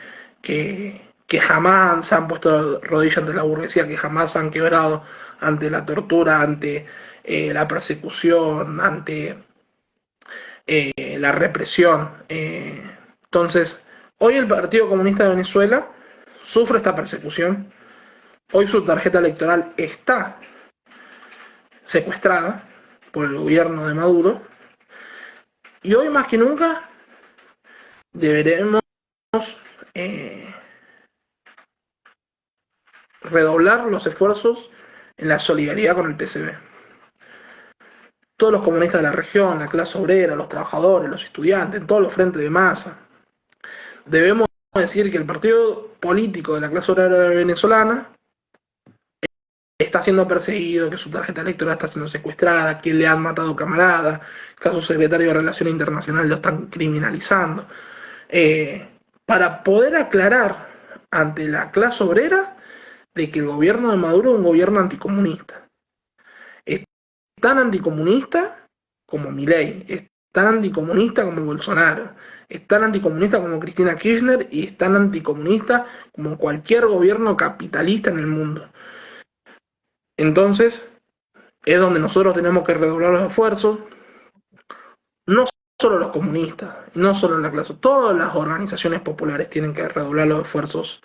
A: jamás se han puesto rodillas ante la burguesía, que jamás han quebrado ante la tortura, ante la persecución, ante la represión. Entonces, hoy el Partido Comunista de Venezuela sufre esta persecución, Hoy su tarjeta electoral está secuestrada por el gobierno de Maduro y hoy más que nunca deberemos eh, redoblar los esfuerzos en la solidaridad con el PCB. Todos los comunistas de la región, la clase obrera, los trabajadores, los estudiantes, en todos los frentes de masa, debemos decir que el partido político de la clase obrera venezolana está siendo perseguido, que su tarjeta electoral está siendo secuestrada, que le han matado camaradas, que a su secretario de Relaciones Internacionales lo están criminalizando. Para poder aclarar ante la clase obrera de que el gobierno de Maduro es un gobierno anticomunista. Es tan anticomunista como Milei, es tan anticomunista como Bolsonaro, es tan anticomunista como Cristina Kirchner y es tan anticomunista como cualquier gobierno capitalista en el mundo. Entonces, es donde nosotros tenemos que redoblar los esfuerzos, no solo los comunistas, no solo la clase, todas las organizaciones populares tienen que redoblar los esfuerzos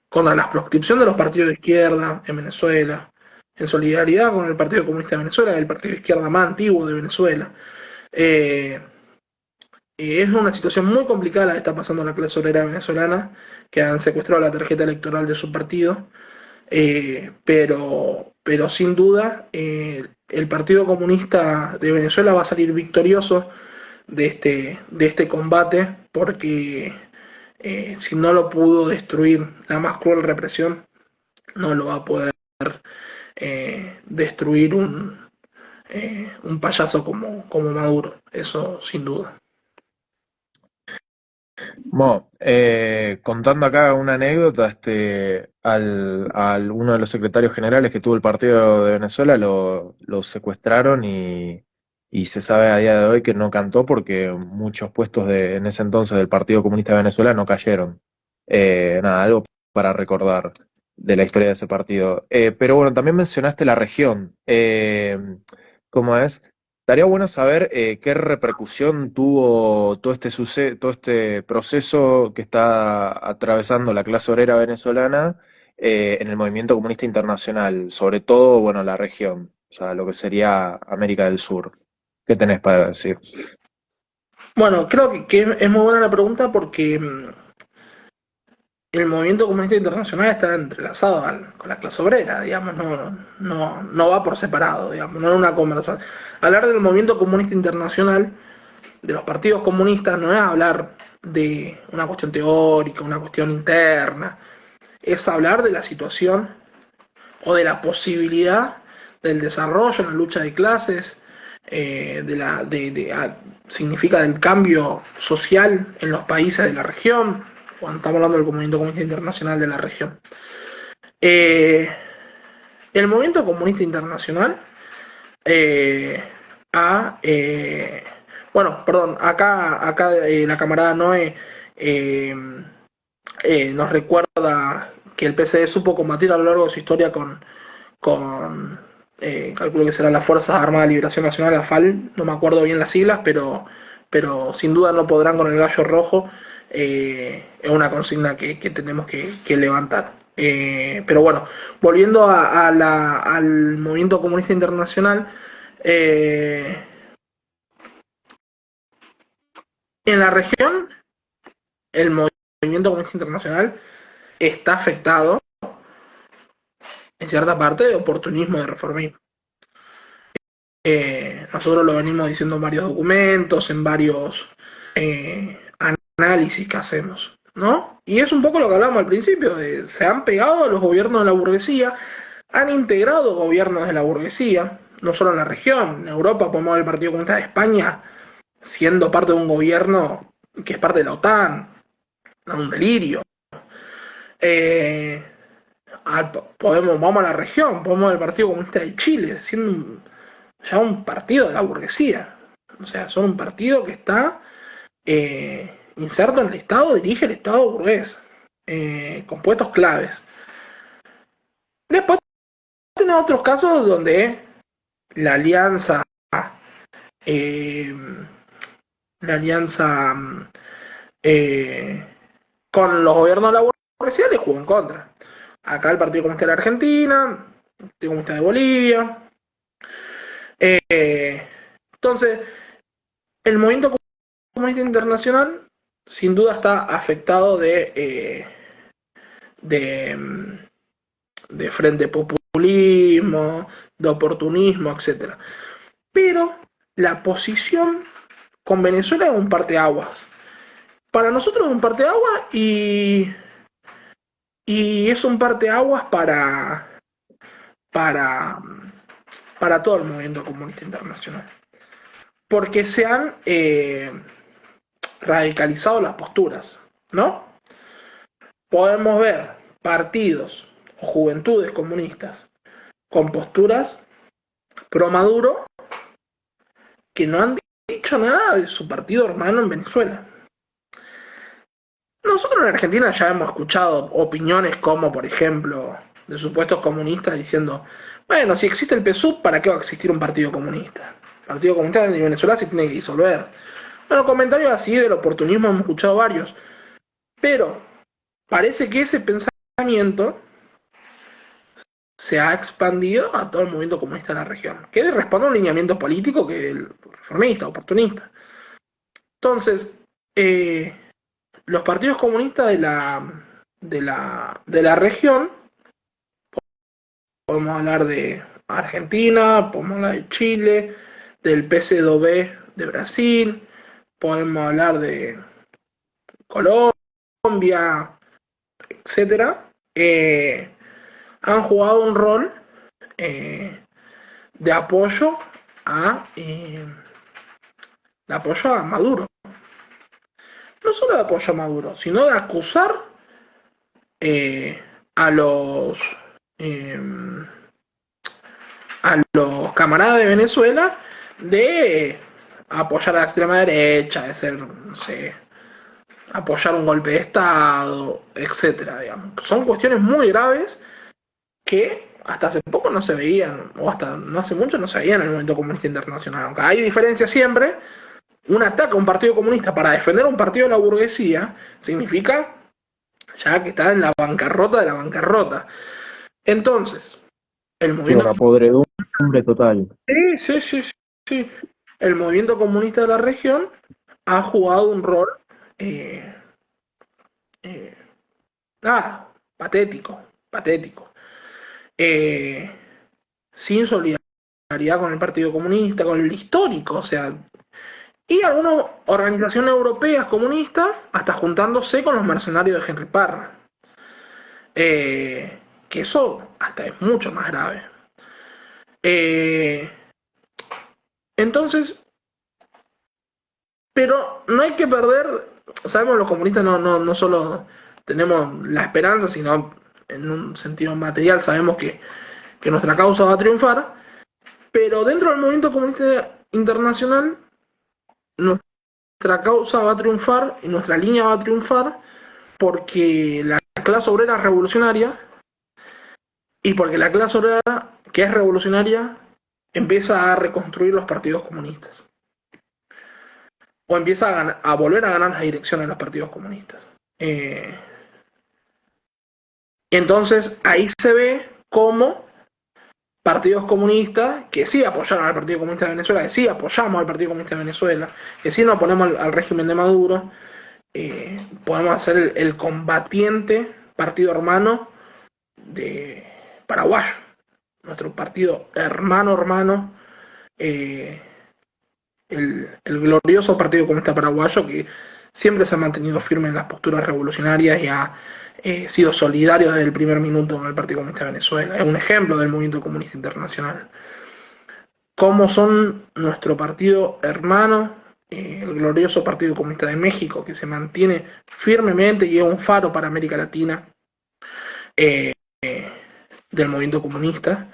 A: contra la proscripción de los partidos de izquierda en Venezuela, en solidaridad con el Partido Comunista de Venezuela, el partido de izquierda más antiguo de Venezuela. Eh, es una situación muy complicada la que está pasando la clase obrera venezolana, que han secuestrado la tarjeta electoral de su partido, pero sin duda el Partido Comunista de Venezuela va a salir victorioso de este combate porque si no lo pudo destruir la más cruel represión, no lo va a poder destruir un payaso como Maduro, eso sin duda.
B: Bueno, contando acá una anécdota, uno de los secretarios generales que tuvo el partido de Venezuela lo secuestraron y se sabe a día de hoy que no cantó porque muchos puestos en ese entonces del Partido Comunista de Venezuela no cayeron. Nada, algo para recordar de la historia de ese partido. Pero bueno, también mencionaste la región. ¿Cómo es? Estaría bueno saber qué repercusión tuvo todo este proceso que está atravesando la clase obrera venezolana en el movimiento comunista internacional, sobre todo, bueno, la región, o sea, lo que sería América del Sur. ¿Qué tenés para decir?
A: Bueno, creo que es muy buena la pregunta porque el movimiento comunista internacional está entrelazado con la clase obrera, digamos, no va por separado, digamos, no es una conversación. Hablar del movimiento comunista internacional, de los partidos comunistas, no es hablar de una cuestión teórica, una cuestión interna, es hablar de la situación o de la posibilidad del desarrollo en la lucha de clases, significa del cambio social en los países de la región, cuando estamos hablando del movimiento comunista internacional de la región. Eh, el movimiento comunista internacional eh, ha, bueno, perdón, acá la camarada Noé eh, nos recuerda que el PCD supo combatir a lo largo de su historia con calculo que serán las Fuerzas Armadas de Liberación Nacional, la FAL, no me acuerdo bien las siglas, pero sin duda no podrán con el gallo rojo, es una consigna que tenemos que levantar. Pero bueno, volviendo al movimiento comunista internacional, eh, en la región el movimiento comunista internacional está afectado en cierta parte de oportunismo de reformismo. Nosotros lo venimos diciendo en varios documentos, en varios análisis que hacemos, ¿no? Y es un poco lo que hablamos al principio, se han pegado a los gobiernos de la burguesía, han integrado gobiernos de la burguesía, no solo en la región, en Europa podemos ver el Partido Comunista de España siendo parte de un gobierno que es parte de la OTAN, un delirio. Eh, vamos a la región, podemos ver el Partido Comunista de Chile siendo ya un partido de la burguesía. O sea, son un partido que está inserto en el Estado, dirige el Estado burgués, con puestos claves. Después tenemos otros casos donde la alianza, eh, la alianza eh, con los gobiernos de la burguesía le jugó en contra. acá el Partido Comunista de la Argentina, el Partido Comunista de Bolivia. Entonces, el movimiento comunista internacional sin duda está afectado de, de frente populismo, de oportunismo, etcétera. Pero la posición con Venezuela es un parteaguas. Para nosotros es un parteaguas y es un parteaguas para, para todo el movimiento comunista internacional. Porque se han radicalizado las posturas, ¿no? Podemos ver partidos o juventudes comunistas con posturas pro Maduro que no han dicho nada de su partido hermano en Venezuela. Nosotros en Argentina ya hemos escuchado opiniones como, por ejemplo, de supuestos comunistas diciendo, bueno, si existe el PSUV, ¿para qué va a existir un partido comunista? El Partido Comunista de Venezuela se tiene que disolver. Bueno, comentarios así del oportunismo hemos escuchado varios, pero parece que ese pensamiento se ha expandido a todo el movimiento comunista de la región, que responde a un lineamiento político que el reformista, oportunista. Entonces, los partidos comunistas de la región, podemos hablar de Argentina, podemos hablar de Chile, del PCdoB de Brasil, podemos hablar de Colombia, etcétera, han jugado un rol de apoyo de apoyo a Maduro. No solo de apoyo a Maduro, sino de acusar a los eh, a los camaradas de Venezuela de apoyar a la extrema derecha, de ser, no sé, apoyar un golpe de Estado, etcétera, digamos. Son cuestiones muy graves que hasta hace poco no se veían, o hasta no hace mucho no se veían en el movimiento comunista internacional. Aunque hay diferencias siempre, un ataque a un partido comunista para defender a un partido de la burguesía significa ya que está en la bancarrota de la bancarrota. Entonces, el
B: Sí,
A: movimiento...
B: una podredumbre total.
A: Sí, sí, sí, sí. El movimiento comunista de la región ha jugado un rol eh, eh, nada, patético, patético. Eh, sin solidaridad con el Partido Comunista, con el histórico, o sea, y algunas organizaciones europeas comunistas hasta juntándose con los mercenarios de Henry Parra. Que eso hasta es mucho más grave. Eh, entonces, pero no hay que perder, sabemos los comunistas no solo tenemos la esperanza, sino en un sentido material sabemos que nuestra causa va a triunfar, pero dentro del movimiento comunista internacional nuestra causa va a triunfar y nuestra línea va a triunfar porque la clase obrera es revolucionaria y porque la clase obrera que es revolucionaria empieza a reconstruir los partidos comunistas o empieza a volver a ganar las direcciones de los partidos comunistas. Entonces ahí se ve cómo partidos comunistas que sí apoyaron al Partido Comunista de Venezuela, que sí apoyamos al Partido Comunista de Venezuela, que sí nos oponemos al régimen de Maduro, podemos hacer el combatiente partido hermano de Paraguay, nuestro partido hermano, eh, el glorioso Partido Comunista Paraguayo que siempre se ha mantenido firme en las posturas revolucionarias y ha sido solidario desde el primer minuto con el Partido Comunista de Venezuela. Es un ejemplo del movimiento comunista internacional. Como son nuestro partido hermano, el glorioso Partido Comunista de México, que se mantiene firmemente y es un faro para América Latina eh, del movimiento comunista,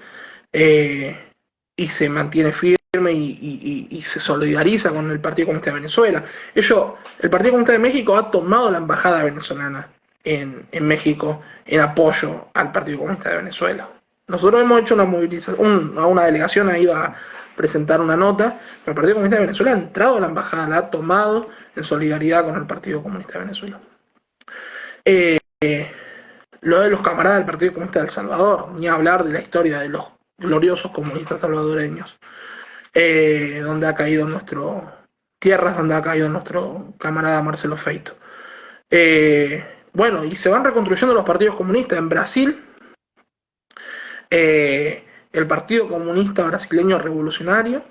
A: y se mantiene firme y se solidariza con el Partido Comunista de Venezuela. El Partido Comunista de México ha tomado la embajada venezolana en México en apoyo al Partido Comunista de Venezuela. Nosotros hemos hecho una movilización, una delegación ha ido a presentar una nota, pero el Partido Comunista de Venezuela ha entrado a la embajada, la ha tomado en solidaridad con el Partido Comunista de Venezuela. lo de los camaradas del Partido Comunista de El Salvador, ni hablar de la historia de los gloriosos comunistas salvadoreños, donde ha caído nuestro, tierras donde ha caído nuestro camarada Marcelo Feito. Bueno, y se van reconstruyendo los partidos comunistas en Brasil. El Partido Comunista Brasileño Revolucionario,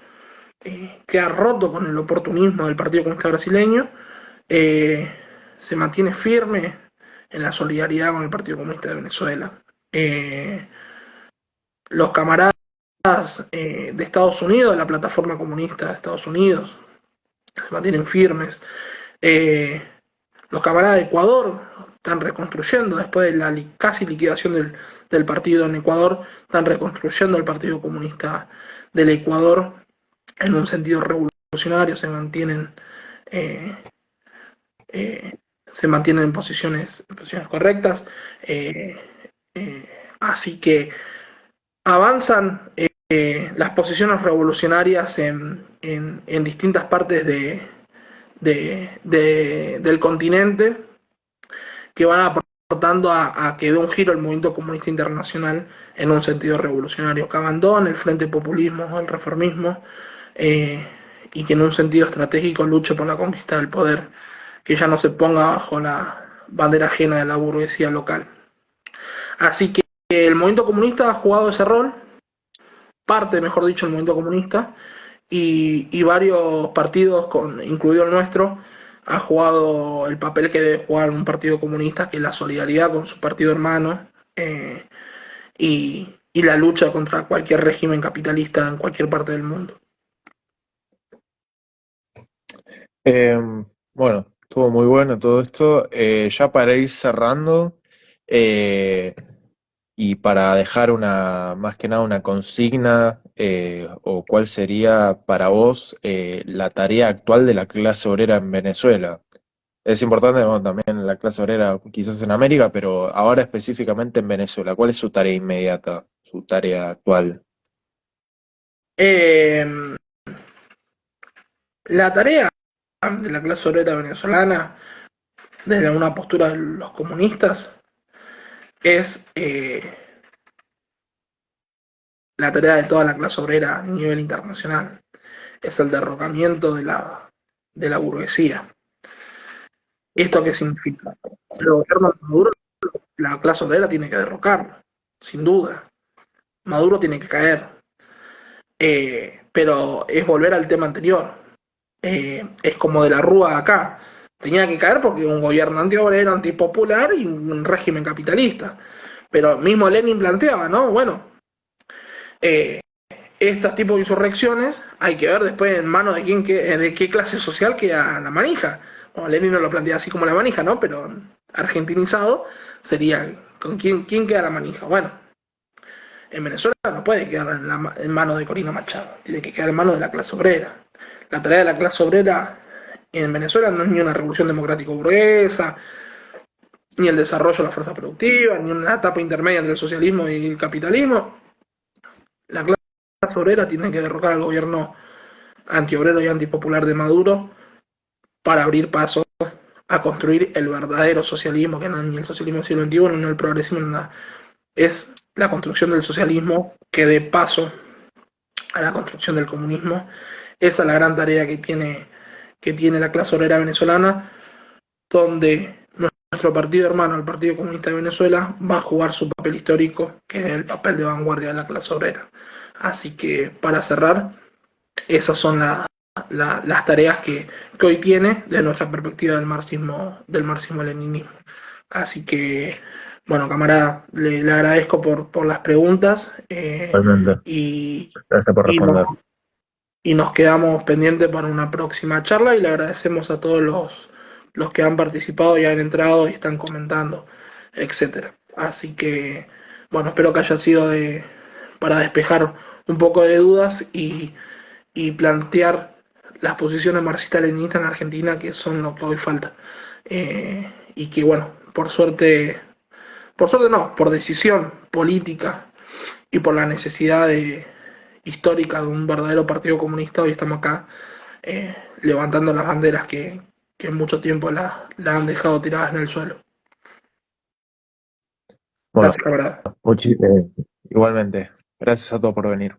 A: que ha roto con el oportunismo del Partido Comunista Brasileño, eh, se mantiene firme en la solidaridad con el Partido Comunista de Venezuela. Eh, los camaradas de Estados Unidos, la plataforma comunista de Estados Unidos, se mantienen firmes. Eh, los camaradas de Ecuador están reconstruyendo, después de la casi liquidación del partido en Ecuador, están reconstruyendo el Partido Comunista del Ecuador en un sentido revolucionario, eh, se mantienen en posiciones correctas, eh, así que avanzan las posiciones revolucionarias en distintas partes del continente, que van aportando a que dé un giro el movimiento comunista internacional en un sentido revolucionario, que abandone el frente populismo, el reformismo, eh, y que en un sentido estratégico luche por la conquista del poder, que ya no se ponga bajo la bandera ajena de la burguesía local. Así que el movimiento comunista ha jugado ese rol, parte, mejor dicho, del movimiento comunista, y varios partidos, incluido el nuestro, ha jugado el papel que debe jugar un partido comunista, que es la solidaridad con su partido hermano, y la lucha contra cualquier régimen capitalista en cualquier parte del mundo.
B: Eh, bueno, estuvo muy bueno todo esto. Ya para ir cerrando, eh, y para dejar más que nada una consigna, o cuál sería para vos la tarea actual de la clase obrera en Venezuela. Es importante, bueno, también la clase obrera quizás en América, pero ahora específicamente en Venezuela. ¿Cuál es su tarea inmediata, su tarea actual?
A: Eh, la tarea de la clase obrera venezolana, desde una postura de los comunistas, es la tarea de toda la clase obrera a nivel internacional, es el derrocamiento de la burguesía. ¿Esto qué significa? El gobierno de Maduro, la clase obrera tiene que derrocarlo, sin duda. Maduro tiene que caer. Pero es volver al tema anterior. Es como de la Rúa acá. Tenía que caer porque un gobierno antiobrero, antipopular y un régimen capitalista. Pero mismo Lenin planteaba, ¿no? Bueno, eh, estos tipos de insurrecciones hay que ver después en manos de qué clase social queda la manija. Bueno, Lenin no lo plantea así como la manija, ¿no? Pero argentinizado sería con quién queda la manija. Bueno, en Venezuela no puede quedar en manos de Corina Machado, tiene que quedar en manos de la clase obrera. La tarea de la clase obrera en Venezuela no es ni una revolución democrática burguesa, ni el desarrollo de la fuerza productiva, ni una etapa intermedia entre el socialismo y el capitalismo. La clase obrera tiene que derrocar al gobierno antiobrero y antipopular de Maduro para abrir paso a construir el verdadero socialismo, que no es ni el socialismo del siglo XXI, ni el progresismo, ni nada. Es la construcción del socialismo que dé paso a la construcción del comunismo. Esa es la gran tarea que tiene la clase obrera venezolana, donde nuestro partido hermano, el Partido Comunista de Venezuela, va a jugar su papel histórico, que es el papel de vanguardia de la clase obrera. Así que, para cerrar, esas son las tareas que hoy tiene desde nuestra perspectiva del marxismo-leninismo. Así que, bueno, camarada, le agradezco por las preguntas,
B: Realmente.
A: y,
B: Gracias por
A: y, nos,
B: responder.
A: y nos quedamos pendientes para una próxima charla, y le agradecemos a todos los que han participado y han entrado y están comentando, etcétera. Así que, bueno, espero que haya sido para despejar un poco de dudas y plantear las posiciones marxistas-leninistas en Argentina, que son lo que hoy falta. Y que, bueno, por suerte no, por decisión política y por la necesidad histórica de un verdadero partido comunista, hoy estamos acá, levantando las banderas que en mucho tiempo la han dejado tiradas en el suelo.
B: Bueno,
A: Gracias, camarada.
B: igualmente, gracias a todos por venir.